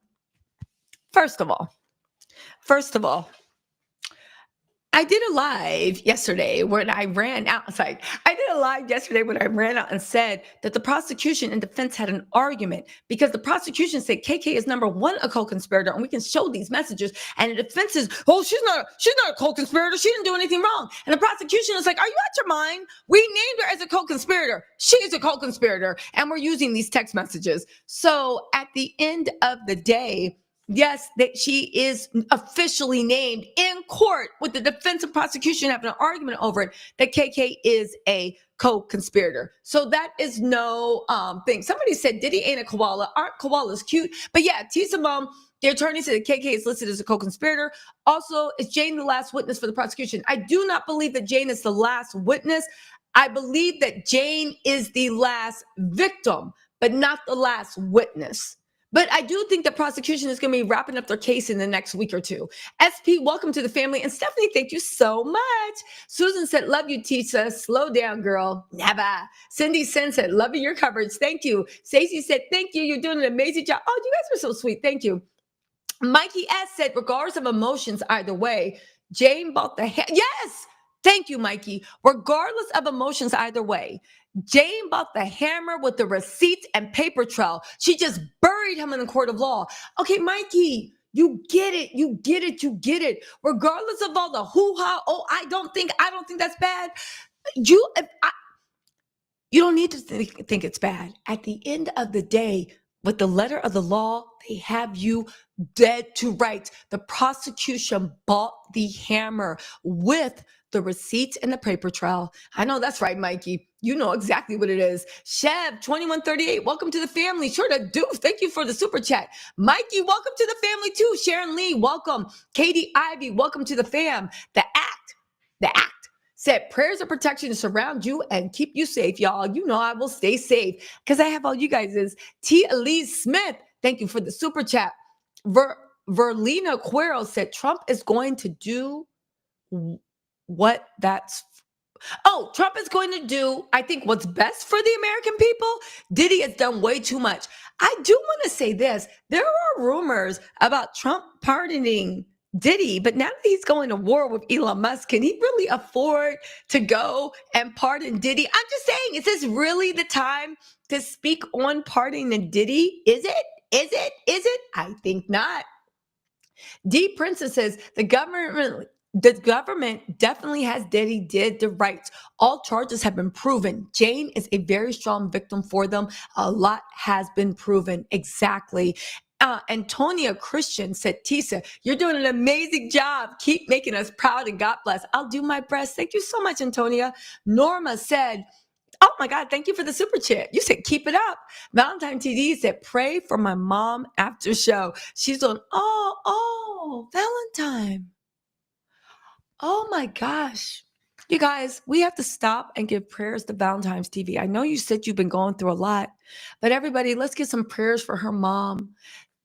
I did a live yesterday when I ran out. It's like, I did a live yesterday when I ran out and said that the prosecution and defense had an argument because the prosecution said KK is number one a co-conspirator, and we can show these messages. And the defense is, oh, she's not a co-conspirator. She didn't do anything wrong. And the prosecution is like, are you out your mind? We named her as a co-conspirator. She is a co-conspirator, and we're using these text messages. So at the end of the day, yes, that she is officially named in court with the defense and prosecution having an argument over it, that KK is a co-conspirator. So that is no thing. Somebody said Diddy ain't a koala. Aren't koalas cute? But yeah, T. Simone, the attorney said that KK is listed as a co-conspirator. Also, is Jane the last witness for the prosecution? I do not believe that Jane is the last witness. I believe that Jane is the last victim, but not the last witness. But I do think the prosecution is going to be wrapping up their case in the next week or two. SP, welcome to the family. And Stephanie, thank you so much. Susan said, love you, Tisa. Slow down, girl. Never. Cindy Sen said, loving your coverage. Thank you. Stacey said, thank you. You're doing an amazing job. Oh, you guys are so sweet. Thank you. Mikey S said, regardless of emotions, either way, Jane bought the yes. Thank you, Mikey. Regardless of emotions, either way, Jane bought the hammer with the receipts and paper trail. She just buried him in the court of law. Okay, Mikey, you get it. You get it. You get it. Regardless of all the hoo-ha, oh, I don't think that's bad. You don't need to think it's bad. At the end of the day, with the letter of the law, they have you dead to rights. The prosecution bought the hammer with the receipts and the paper trail. I know that's right, Mikey. You know exactly what it is. Chev2138, welcome to the family. Sure to do. Thank you for the super chat. Mikey, welcome to the family too. Sharon Lee, welcome. Katie Ivy, welcome to the fam. The act said prayers of protection to surround you and keep you safe, y'all. You know I will stay safe because I have all you guys. Is T. Elise Smith, thank you for the super chat. Verlina Cuero said Trump is going to do what that's. Oh, Trump is going to do, I think, what's best for the American people. Diddy has done way too much. I do want to say this. There are rumors about Trump pardoning Diddy, but now that he's going to war with Elon Musk, can he really afford to go and pardon Diddy? I'm just saying, is this really the time to speak on pardoning Diddy? Is it? Is it? I think not. D. Princess says the government definitely has Diddy did the rights. All charges have been proven. Jane is a very strong victim for them. A lot has been proven. Exactly. Antonia Christian said, Tisa, you're doing an amazing job. Keep making us proud and God bless. I'll do my best. Thank you so much, Antonia. Norma said, oh my God, thank you for the super chat. You said, keep it up. Valentine TD said, pray for my mom after show. She's on, Valentine. Oh my gosh. You guys, we have to stop and give prayers to Valentine's TV. I know you said you've been going through a lot, but everybody, let's get some prayers for her mom.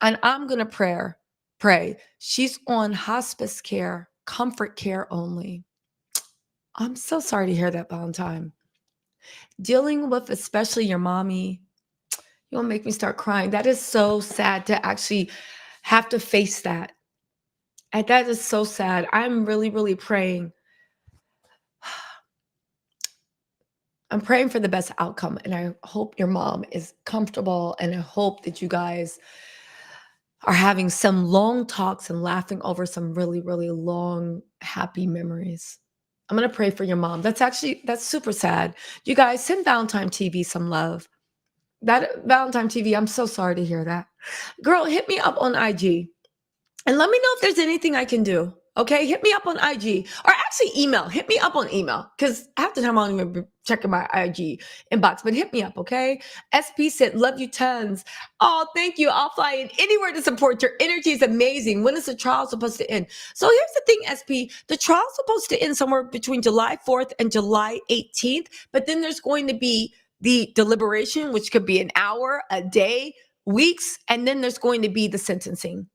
And I'm going to pray. She's on hospice care, comfort care only. I'm so sorry to hear that, Valentine. Dealing with especially your mommy, you'll make me start crying. That is so sad to actually have to face that. And that is so sad. I'm really, really praying. I'm praying for the best outcome. And I hope your mom is comfortable. And I hope that you guys are having some long talks and laughing over some really, really long, happy memories. I'm going to pray for your mom. That's super sad. You guys send Valentine TV some love. That Valentine TV, I'm so sorry to hear that. Girl, hit me up on IG. And let me know if there's anything I can do. Okay, hit me up on IG or actually email. Hit me up on email because half the time I don't even be checking my IG inbox, but hit me up, okay? SP said, love you tons. Oh, thank you. I'll fly in anywhere to support. Your energy is amazing. When is the trial supposed to end? So here's the thing, SP. The trial's supposed to end somewhere between July 4th and July 18th, but then there's going to be the deliberation, which could be an hour, a day, weeks, and then there's going to be the sentencing.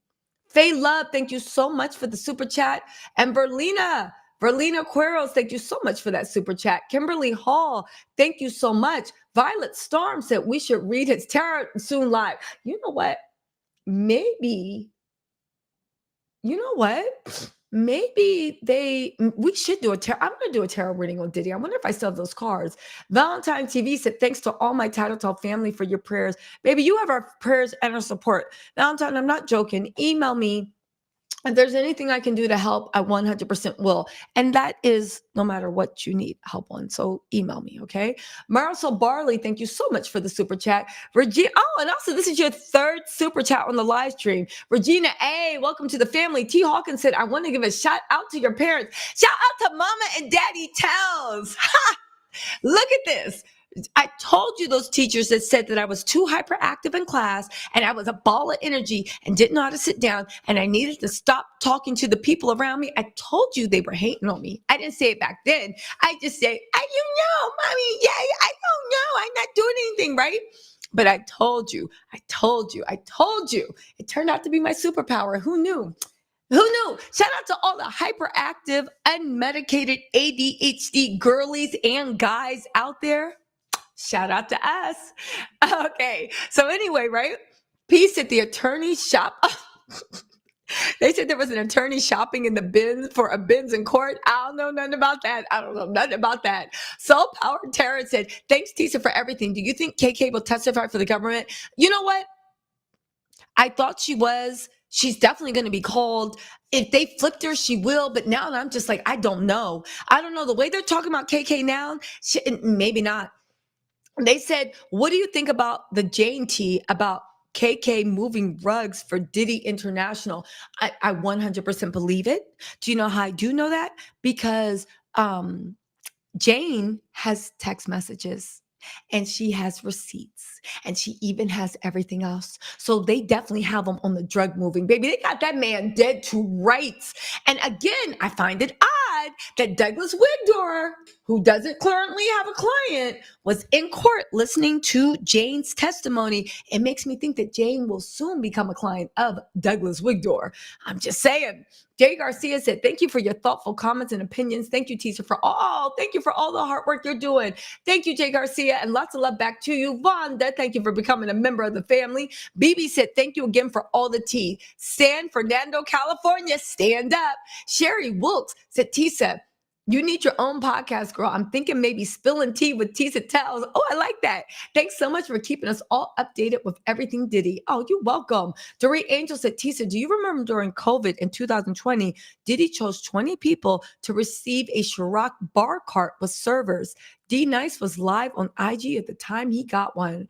Faye Love, thank you so much for the super chat. And Verlina Queros, thank you so much for that super chat. Kimberly Hall, thank you so much. Violet Storm said we should read his tarot soon live. You know what? Maybe, you know what? Maybe we should do a tarot. I'm going to do a tarot reading on Diddy. I wonder if I still have those cards. Valentine TV said, thanks to all my Title Talk family for your prayers. Baby, you have our prayers and our support. Valentine, I'm not joking. Email me. If there's anything I can do to help, I 100% will. And that is no matter what you need help on. So email me, okay? Marisol Barley, thank you so much for the super chat. Regina, and also this is your third super chat on the live stream. Regina A, welcome to the family. T. Hawkins said, I want to give a shout out to your parents. Shout out to Mama and Daddy Towns. Look at this. I told you those teachers that said that I was too hyperactive in class and I was a ball of energy and didn't know how to sit down and I needed to stop talking to the people around me. I told you they were hating on me. I didn't say it back then. I just said, Mommy, yeah, I don't know. I'm not doing anything, right? But I told you. It turned out to be my superpower. Who knew? Who knew? Shout out to all the hyperactive, unmedicated ADHD girlies and guys out there. Shout out to us. Okay. So anyway, right? Peace at the attorney shop. They said there was an attorney shopping in the bins for a bins in court. I don't know nothing about that. Soul Power Terror said, thanks, Tisa, for everything. Do you think KK will testify for the government? You know what? I thought she was. She's definitely going to be called. If they flipped her, she will. But now I'm just like, I don't know. The way they're talking about KK now, maybe not. They said, what do you think about the Jane T about KK moving rugs for Diddy International? I 100% believe it. Do you know how I do know that? Because Jane has text messages and she has receipts and she even has everything else. So they definitely have him on the drug moving. Baby, they got that man dead to rights. And again, I find it odd that Douglas Wigdor, who doesn't currently have a client, was in court listening to Jane's testimony. It makes me think that Jane will soon become a client of Douglas Wigdor. I'm just saying. Jay Garcia said, thank you for your thoughtful comments and opinions. Thank you, Tisa, thank you for all the hard work you're doing. Thank you, Jay Garcia, and lots of love back to you. Vonda, thank you for becoming a member of the family. BB said, thank you again for all the tea. San Fernando, California, stand up. Sherry Wilkes said, Tisa, you need your own podcast, girl. I'm thinking maybe spilling tea with Tisa Tells. Oh, I like that. Thanks so much for keeping us all updated with everything Diddy. Oh, you're welcome. Doree Angel said, Tisa, do you remember during COVID in 2020, Diddy chose 20 people to receive a Ciroc bar cart with servers? D Nice was live on IG at the time he got one.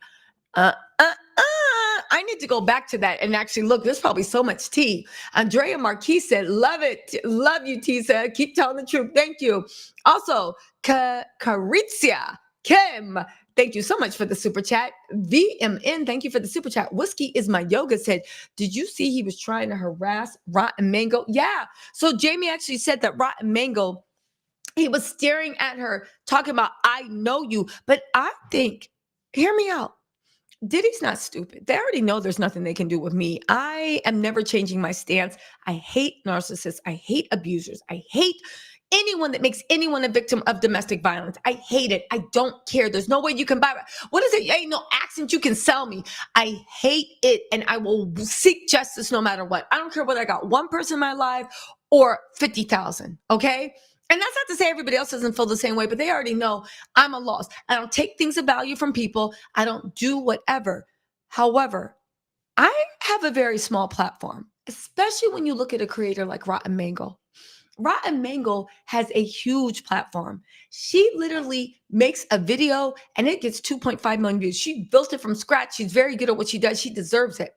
I need to go back to that and actually look. There's probably so much tea. Andrea Marquis said, love it. Love you, Tisa. Keep telling the truth. Thank you. Also, Carizia Kim, thank you so much for the super chat. VMN, thank you for the super chat. Whiskey is my yoga said, did you see he was trying to harass Rotten Mango? Yeah. So Jamie actually said that Rotten Mango, he was staring at her talking about, I know you. But I think, hear me out. Diddy's not stupid. They already know there's nothing they can do with me. I am never changing my stance. I hate narcissists. I hate abusers. I hate anyone that makes anyone a victim of domestic violence. I hate it. I don't care. There's no way you can buy it. What is it? Ain't no accent you can sell me. I hate it, and I will seek justice no matter what. I don't care whether I got one person in my life or 50,000, okay? And that's not to say everybody else doesn't feel the same way, but they already know I'm a loss. I don't take things of value from people. I don't do whatever. However, I have a very small platform, especially when you look at a creator like Rotten Mango. Rotten Mango has a huge platform. She literally makes a video and it gets 2.5 million views. She built it from scratch. She's very good at what she does. She deserves it.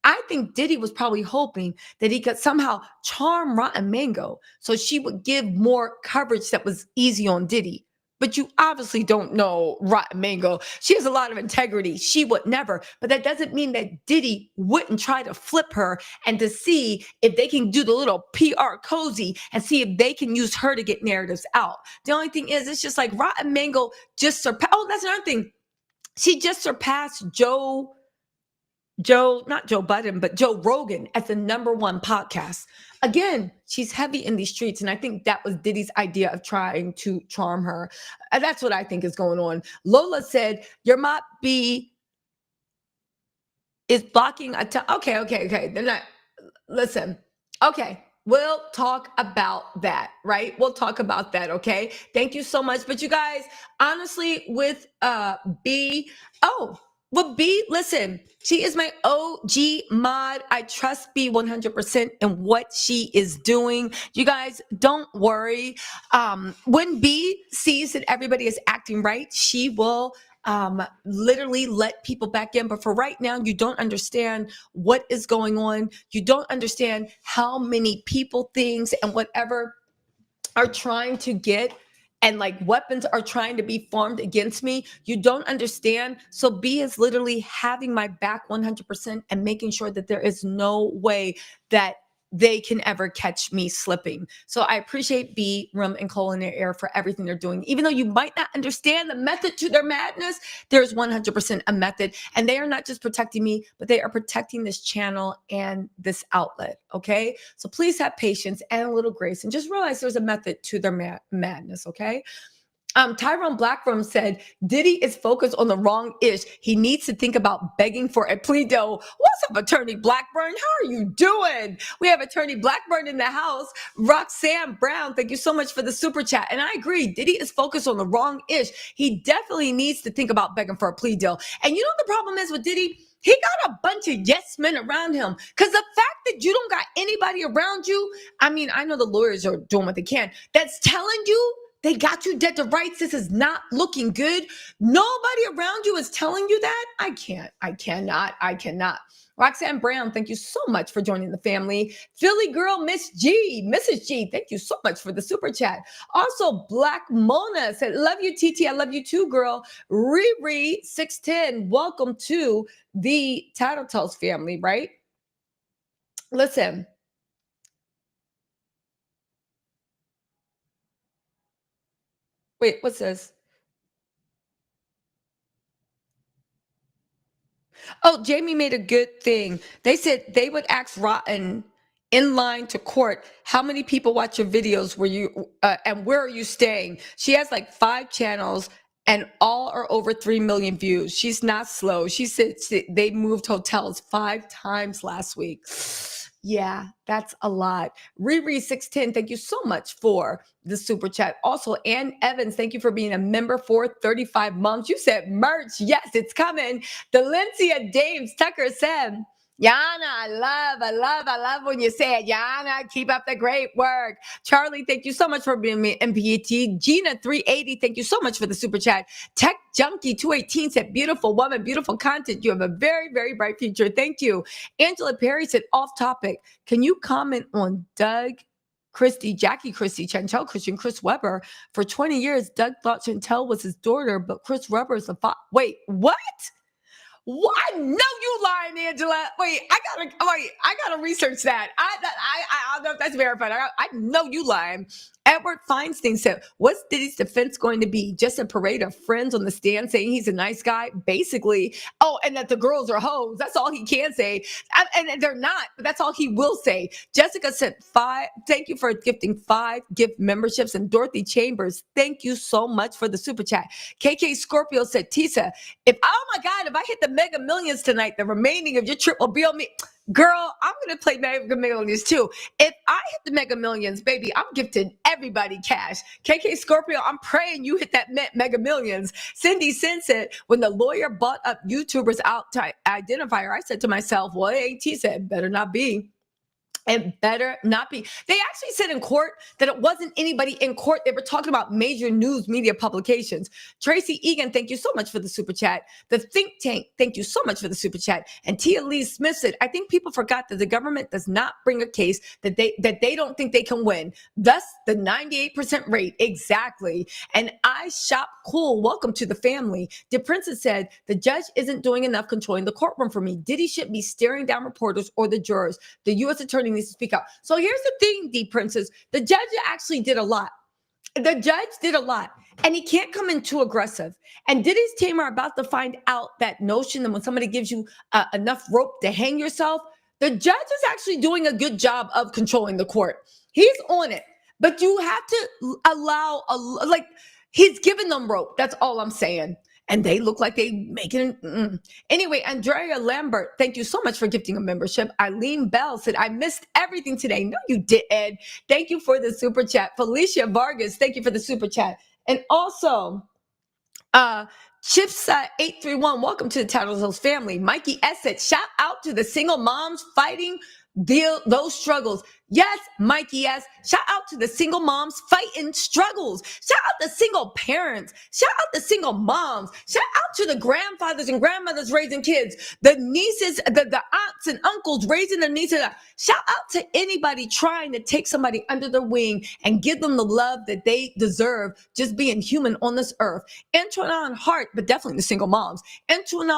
I think Diddy was probably hoping that he could somehow charm Rotten Mango so she would give more coverage that was easy on Diddy. But you obviously don't know Rotten Mango. She has a lot of integrity. She would never. But that doesn't mean that Diddy wouldn't try to flip her and to see if they can do the little PR cozy and see if they can use her to get narratives out. The only thing is, it's just like Rotten Mango just surpassed. Oh, that's another thing. She just surpassed not Joe Budden, but Joe Rogan as the #1 podcast. Again, she's heavy in these streets. And I think that was Diddy's idea of trying to charm her. And that's what I think is going on. Lola said, your mop B is blocking okay. They're not, listen. Okay. We'll talk about that, right? We'll talk about that, okay? Thank you so much. But you guys, honestly, with B, B, listen, she is my OG mod. I trust B 100% in what she is doing. You guys, don't worry. When B sees that everybody is acting right, she will literally let people back in. But for right now, you don't understand what is going on. You don't understand how many people, things, and whatever are trying to get, and like weapons are trying to be formed against me. You don't understand. So B is literally having my back 100% and making sure that there is no way that they can ever catch me slipping. So I appreciate B, Rim, and Cole in their air for everything they're doing. Even though you might not understand the method to their madness, there's 100% a method. And they are not just protecting me, but they are protecting this channel and this outlet, okay? So please have patience and a little grace and just realize there's a method to their madness, okay? Tyrone Blackrum said, Diddy is focused on the wrong ish. He needs to think about begging for a plea deal. What's up, Attorney Blackburn? How are you doing? We have Attorney Blackburn in the house. Roxanne Brown, thank you so much for the super chat. And I agree, Diddy is focused on the wrong ish. He definitely needs to think about begging for a plea deal. And you know what the problem is with Diddy? He got a bunch of yes men around him. Because the fact that you don't got anybody around you, I mean, I know the lawyers are doing what they can, that's telling you they got you dead to rights. This is not looking good. Nobody around you is telling you that. I cannot. Roxanne Brown, thank you so much for joining the family. Philly girl, Mrs. G, thank you so much for the super chat. Also, Black Mona said, love you, TT. I love you too, girl. Riri 610, welcome to the Tattletales family, right? Listen. Wait, what's this? Oh, Jamie made a good thing. They said they would ask Rotten in line to court, how many people watch your videos and where are you staying? She has like 5 channels and all are over 3 million views. She's not slow. She said they moved hotels 5 times last week. Yeah, that's a lot. Riri 610, thank you so much for the super chat. Also, Ann Evans, thank you for being a member for 35 months. You said merch. Yes, it's coming. Delencia Dames Tucker said, Yana, I love when you say it. Yana, keep up the great work. Charlie, thank you so much for being me MPT. Gina 380, thank you so much for the super chat. Tech Junkie 218 said, beautiful woman, beautiful content. You have a very, very bright future. Thank you. Angela Perry said, off topic. Can you comment on Doug Christie, Jackie Christie, Chantel Christian, Chris Webber? For 20 years, Doug thought Chantel was his daughter, but Chris Webber is the father. Wait, what? I know you lying, Angela. I gotta research that. I don't know if that's verified. I know you lying. Edward Feinstein said, "What's Diddy's defense going to be? Just a parade of friends on the stand saying he's a nice guy, basically. Oh, and that the girls are hoes. That's all he can say, and they're not. But that's all he will say." Jessica said, "5. Thank you for gifting 5 gift memberships." And Dorothy Chambers, thank you so much for the super chat. KK Scorpio said, "Tisa, if oh my God, if I hit the Mega Millions tonight, the remaining of your trip will be on me." Girl, I'm gonna play Mega Millions too. If I hit the Mega Millions, baby, I'm gifting everybody cash. KK Scorpio, I'm praying you hit that Mega Millions. Cindy Sin said, when the lawyer bought up YouTubers out to identify her, I said to myself, well, AT said, better not be. It better not be. They actually said in court that it wasn't anybody in court. They were talking about major news media publications. Tracy Egan, thank you so much for the super chat. The Think Tank, thank you so much for the super chat. And Tia Lee Smith said, I think people forgot that the government does not bring a case that they don't think they can win. Thus, the 98% rate. Exactly. And I shop cool. Welcome to the family. The princess said, the judge isn't doing enough controlling the courtroom for me. Diddy should be staring down reporters or the jurors. The U.S. attorney needs to speak out. So here's the thing, D Princess. The judge actually did a lot. The judge did a lot. And he can't come in too aggressive. And Diddy's team are about to find out that notion that when somebody gives you enough rope to hang yourself, the judge is actually doing a good job of controlling the court. He's on it. But you have to allow, he's giving them rope. That's all I'm saying. And they look like they making it. Anyway, Andrea Lambert, thank you so much for gifting a membership. Eileen Bell said, I missed everything today. No, you didn't. Thank you for the super chat. Felicia Vargas, thank you for the super chat. And also, Chips 831, welcome to the Tattle Hills family. Mikey S said, shout out to the single moms fighting those struggles. Yes, Mikey S. Shout out to the single moms fighting struggles. Shout out to single parents. Shout out to single moms. Shout out to the grandfathers and grandmothers raising kids. The nieces, the aunts and uncles raising their nieces. Shout out to anybody trying to take somebody under their wing and give them the love that they deserve just being human on this earth. Antoine Hart, but definitely the single moms. Antigua.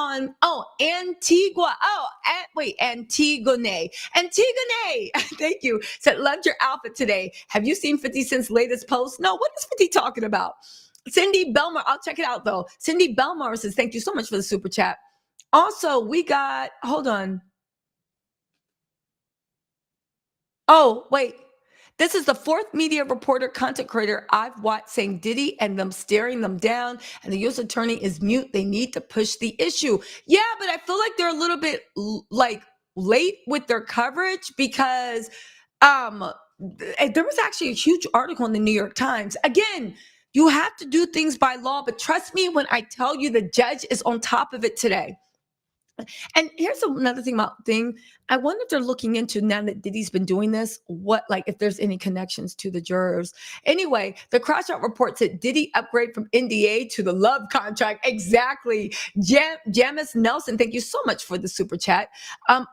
Antigone. Antigone. Thank you. Said, loved your outfit today. Have you seen 50 Cent's latest post? No, what is 50 talking about? Cindy Belmar, I'll check it out though. Cindy Belmar says, thank you so much for the super chat. Also, we got, hold on. Oh, wait. This is the 4th media reporter, content creator I've watched saying Diddy and them staring them down, and the U.S. attorney is mute. They need to push the issue. Yeah, but I feel like they're a little bit late with their coverage because there was actually a huge article in the New York Times. Again, you have to do things by law, but trust me when I tell you the judge is on top of it today. And here's another thing about thing. I wonder if they're looking into now that Diddy's been doing this, if there's any connections to the jurors. Anyway, the Crossout report said Diddy upgrade from NDA to the love contract. Exactly. Jamis Nelson, thank you so much for the super chat.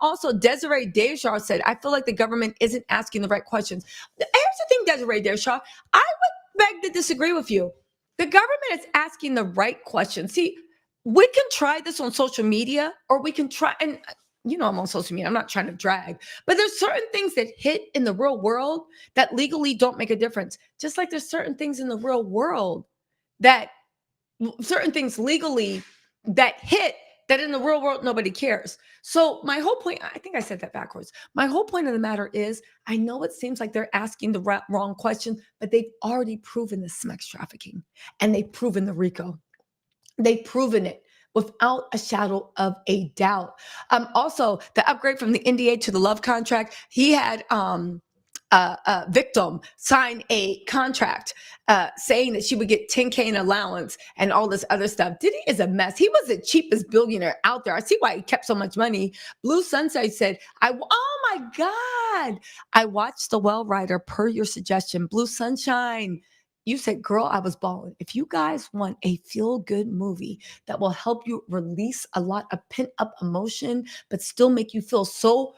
Also, Desiree Deschar said, I feel like the government isn't asking the right questions. Here's the thing, Desiree Deschar. I would beg to disagree with you. The government is asking the right questions. See, we can try this on social media, or we can try, and I'm on social media. I'm not trying to drag, but there's certain things that hit in the real world that legally don't make a difference. Just like there's certain things in the real world certain things legally that hit that in the real world, nobody cares. So my whole point, I think I said that backwards. My whole point of the matter is, I know it seems like they're asking the wrong question, but they've already proven the sex trafficking and they've proven the RICO. They've proven it without a shadow of a doubt. Also, the upgrade from the NDA to the love contract, he had a victim sign a contract saying that she would get $10K in allowance and all this other stuff. Diddy is a mess. He was the cheapest billionaire out there. I see why he kept so much money. Blue Sunset said, oh my God, I watched The Well Rider per your suggestion. Blue Sunshine. You said, girl, I was balling. If you guys want a feel-good movie that will help you release a lot of pent-up emotion, but still make you feel so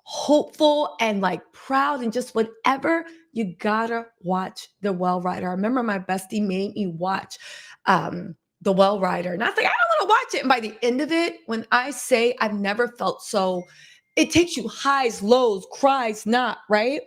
hopeful and proud and just whatever, you gotta watch The Well Rider. I remember my bestie made me watch The Well Rider. And I was like, I don't want know, watch it. And by the end of it, when I say I've never felt so, it takes you highs, lows, cries, not, right?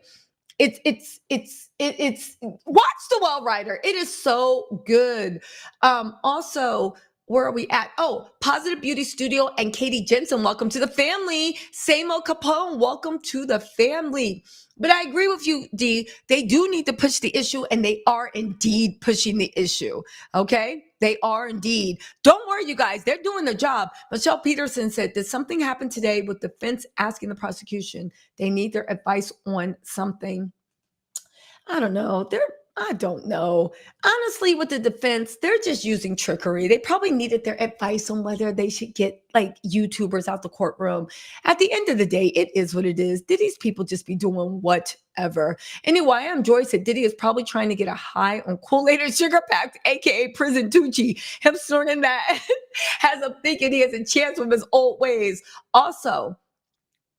It's watch The Well Rider. It is so good. Also, where are we at? Oh, Positive Beauty Studio and Katie Jensen, welcome to the family. Samo Capone, welcome to the family. But I agree with you, Dee. They do need to push the issue, and they are indeed pushing the issue. Okay? They are indeed. Don't worry, you guys. They're doing their job. Michelle Peterson said, did something happen today with defense asking the prosecution? They need their advice on something. I don't know. I don't know. Honestly, with the defense, they're just using trickery. They probably needed their advice on whether they should get like YouTubers out the courtroom. At the end of the day, it is what it is. Did these people just be doing whatever? Anyway, I am Joyce said Diddy is probably trying to get a high on Kool-Aid and sugar packed, aka prison Tucci. Him snorting that has him thinking he has a chance with his old ways. Also,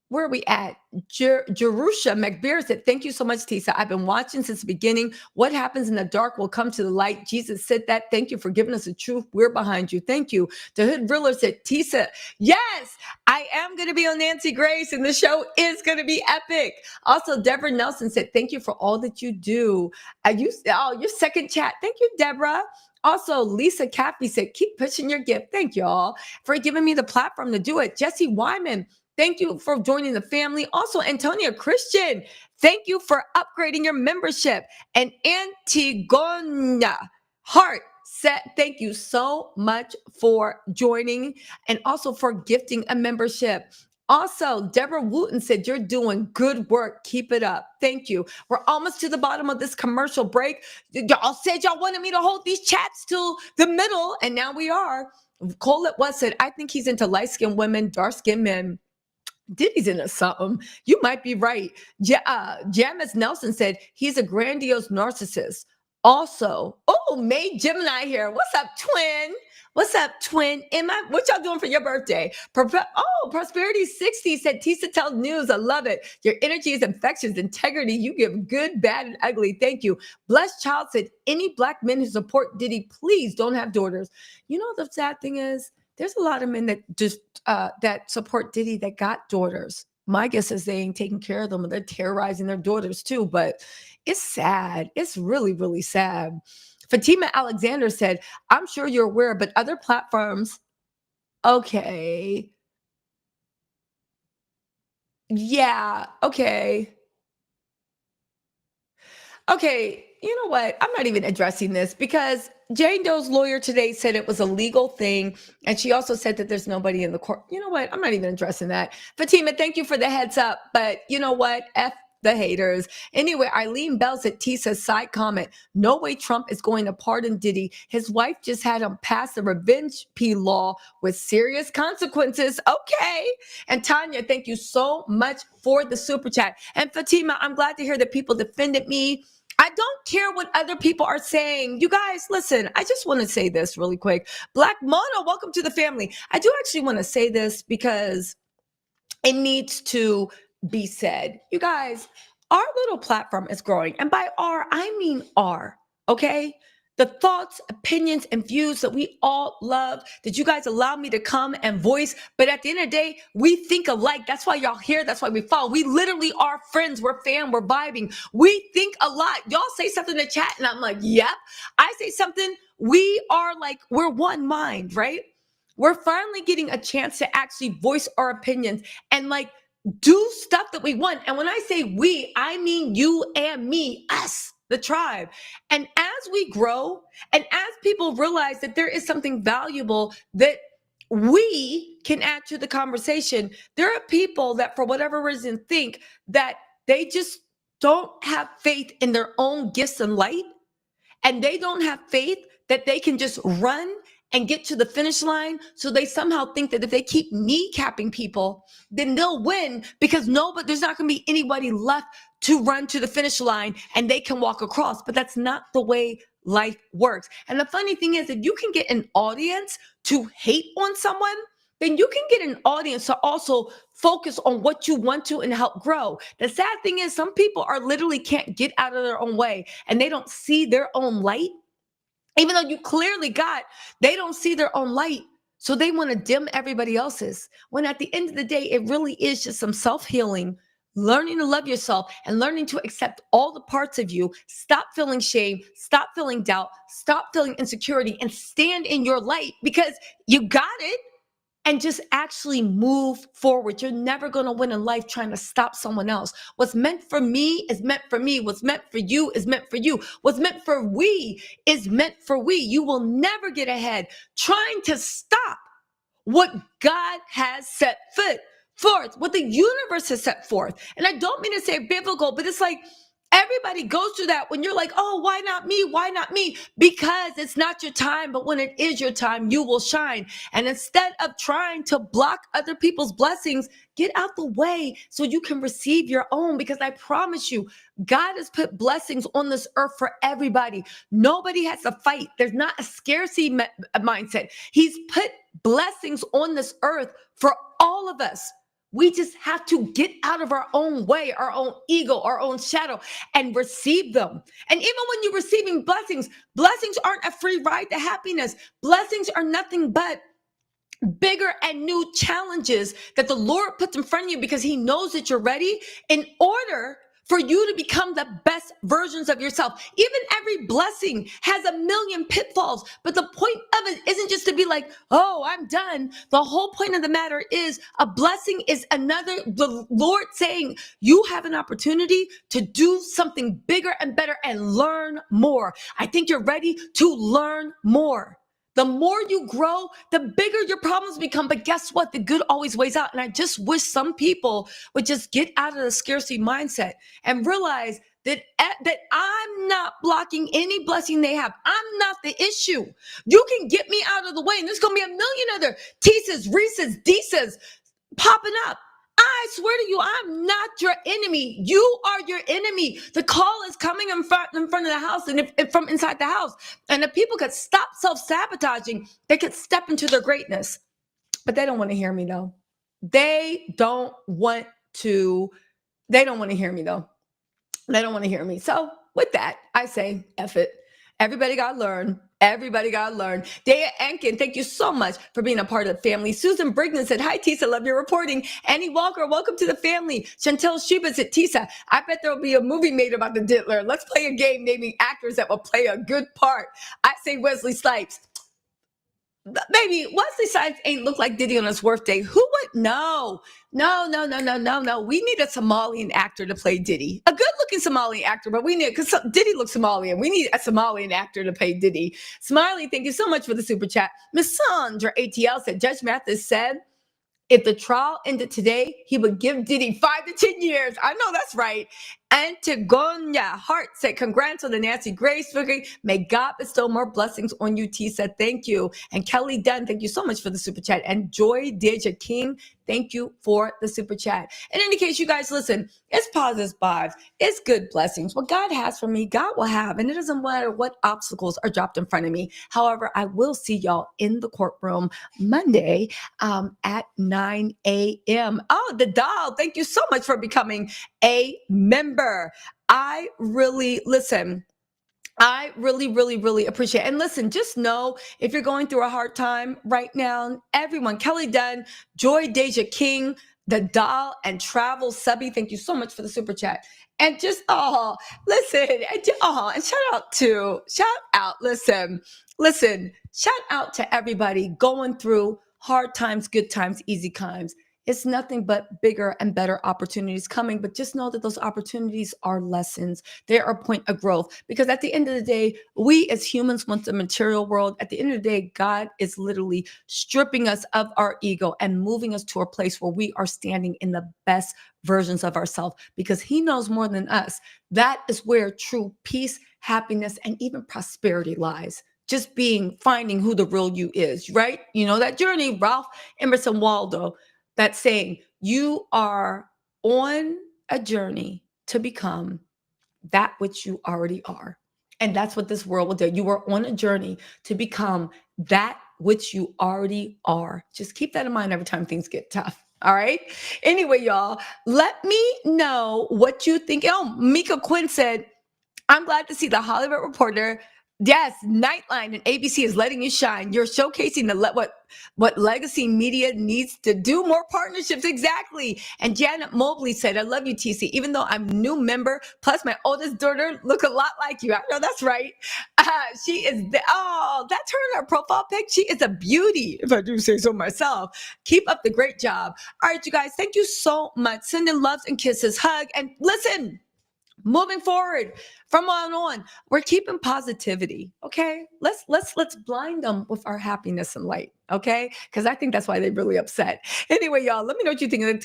where are we at? Jerusha McBeer said, thank you so much, Tisa. I've been watching since the beginning. What happens in the dark will come to the light. Jesus said that. Thank you for giving us the truth. We're behind you. Thank you. The Hood Riller said, Tisa, yes, I am going to be on Nancy Grace, and the show is going to be epic. Also, Deborah Nelson said, thank you for all that you do. Your second chat. Thank you, Deborah. Also, Lisa Caffey said, keep pushing your gift. Thank y'all for giving me the platform to do it. Jesse Wyman, thank you for joining the family. Also, Antonia Christian, thank you for upgrading your membership. And Antigona Hart said, thank you so much for joining and also for gifting a membership. Also, Deborah Wooten said, you're doing good work. Keep it up. Thank you. We're almost to the bottom of this commercial break. Y'all said y'all wanted me to hold these chats till the middle, and now we are. Colette West said, I think he's into light-skinned women, dark-skinned men. Diddy's into something. You might be right. Jamis Nelson said he's a grandiose narcissist. Also, May Gemini here. What's up, twin? What's up, twin? What y'all doing for your birthday? Prosperity 60 said, Tisa tells news. I love it. Your energy is infectious. Integrity. You give good, bad, and ugly. Thank you. Blessed Child said, any black men who support Diddy, please don't have daughters. You know, the sad thing is, there's a lot of men that just that support Diddy that got daughters. My guess is they ain't taking care of them, and they're terrorizing their daughters too. But it's sad. It's really, really sad. Fatima Alexander said, I'm sure you're aware, but other platforms, okay. Yeah, okay. Okay, you know what? I'm not even addressing this because Jane Doe's lawyer today said it was a legal thing. And she also said that there's nobody in the court. You know what? I'm not even addressing that. Fatima, thank you for the heads up. But you know what? F the haters. Anyway, Eileen Bells at Tisa's side comment. No way Trump is going to pardon Diddy. His wife just had him pass the revenge P law with serious consequences. Okay. And Tanya, thank you so much for the super chat. And Fatima, I'm glad to hear that people defended me. I don't care what other people are saying. You guys, listen, I just want to say this really quick. Black Mona, welcome to the family. I do actually want to say this because it needs to be said. You guys, our little platform is growing. And by our, I mean our, okay? The thoughts, opinions, and views that we all love, that you guys allow me to come and voice. But at the end of the day, we think alike. That's why y'all here. That's why we follow. We literally are friends. We're fam. We're vibing. We think a lot. Y'all say something in the chat, and I'm like, yep. I say something. We are like, we're one mind, right? We're finally getting a chance to actually voice our opinions and like do stuff that we want. And when I say we, I mean you and me, us, the tribe. And as we grow and as people realize that there is something valuable that we can add to the conversation, there are people that for whatever reason think that they just don't have faith in their own gifts and light. And they don't have faith that they can just run and get to the finish line. So they somehow think that if they keep kneecapping people, then they'll win because but there's not going to be anybody left to run to the finish line and they can walk across. But that's not the way life works. And the funny thing is, if you can get an audience to hate on someone, then you can get an audience to also focus on what you want to and help grow. The sad thing is some people are literally can't get out of their own way and they don't see their own light. Even though you clearly they don't see their own light. So they want to dim everybody else's. When at the end of the day, it really is just some self-healing, learning to love yourself and learning to accept all the parts of you. Stop feeling shame, stop feeling doubt, stop feeling insecurity, and stand in your light because you got it. And just actually move forward. You're never going to win in life trying to stop someone else. What's meant for me is meant for me. What's meant for you is meant for you. What's meant for we is meant for we. You will never get ahead trying to stop what God has set forth, what the universe has set forth. And I don't mean to say biblical, but it's like everybody goes through that when you're like, oh, why not me? Why not me? Because it's not your time, but when it is your time, you will shine. And instead of trying to block other people's blessings, get out the way so you can receive your own. Because I promise you, God has put blessings on this earth for everybody. Nobody has to fight. There's not a scarcity mindset. He's put blessings on this earth for all of us. We just have to get out of our own way, our own ego, our own shadow, and receive them. And even when you're receiving blessings, blessings aren't a free ride to happiness. Blessings are nothing but bigger and new challenges that the Lord puts in front of you because he knows that you're ready in order for you to become the best versions of yourself. Even every blessing has a million pitfalls, but the point of it isn't just to be like, oh, I'm done. The whole point of the matter is a blessing is the Lord saying you have an opportunity to do something bigger and better and learn more. I think you're ready to learn more. The more you grow, the bigger your problems become. But guess what? The good always weighs out. And I just wish some people would just get out of the scarcity mindset and realize that I'm not blocking any blessing they have. I'm not the issue. You can get me out of the way. And there's going to be a million other Tisas, Reese's, Deesas popping up. I swear to you, I'm not your enemy. You are your enemy. The call is coming in front of the house and if from inside the house. And if people could stop self-sabotaging, they could step into their greatness. But they don't want to hear me though. They don't want to hear me though. They don't want to hear me. So with that, I say, F it. Everybody got to learn. Everybody got to learn. Dea Enkin, thank you so much for being a part of the family. Susan Brignan said, hi, Tisa, love your reporting. Annie Walker, welcome to the family. Chantel Sheba said, Tisa, I bet there will be a movie made about the Diddler. Let's play a game naming actors that will play a good part. I say Wesley Snipes. Baby, Wesley Snipes ain't look like Diddy on his birthday. Who would? No. We need a Somalian actor to play Diddy. A good-looking Somalian actor, but we need, because Diddy looks Somalian. We need a Somalian actor to play Diddy. Smiley, thank you so much for the super chat. Miss Sandra ATL said, Judge Mathis said, if the trial ended today, he would give Diddy 5 to 10 years. I know that's right. Antigonia Hart said, congrats on the Nancy Grace victory. May God bestow more blessings on you, T said, thank you. And Kelly Dunn, thank you so much for the super chat. And Joy Deja King, thank you for the super chat. In any case, you guys, listen, it's positive vibes. It's good blessings. What God has for me, God will have. And it doesn't matter what obstacles are dropped in front of me. However, I will see y'all in the courtroom Monday at 9 a.m. Oh, the doll, thank you so much for becoming a member. I really appreciate it. And listen, just know if you're going through a hard time right now, everyone, Kelly Dunn, Joy Deja King, the doll, and Travel Subby, thank you so much for the super chat. And just, and shout out to everybody going through hard times, good times, easy times. It's nothing but bigger and better opportunities coming, but just know that those opportunities are lessons. They are a point of growth, because at the end of the day, we as humans want the material world. At the end of the day, God is literally stripping us of our ego and moving us to a place where we are standing in the best versions of ourselves, because he knows more than us. That is where true peace, happiness, and even prosperity lies. Just finding who the real you is, right? You know that journey, Ralph Emerson Waldo, that saying, you are on a journey to become that which you already are. And that's what this world will do. You are on a journey to become that which you already are. Just keep that in mind every time things get tough. All right. Anyway, y'all, let me know what you think. Oh, Mika Quinn said, I'm glad to see the Hollywood Reporter Yes, Nightline and ABC is letting you shine. You're showcasing what legacy media needs to do. More partnerships, exactly. And Janet Mobley said, "I love you, TC. Even though I'm a new member, plus my oldest daughter look a lot like you." I know that's right. She is that's her in her profile pic. She is a beauty, if I do say so myself. Keep up the great job. All right, you guys, thank you so much. Sending loves and kisses, hug, and listen. Moving forward from on, we're keeping positivity. Okay, let's blind them with our happiness and light. Okay, because I think that's why they're really upset. Anyway, y'all, let me know what you think of the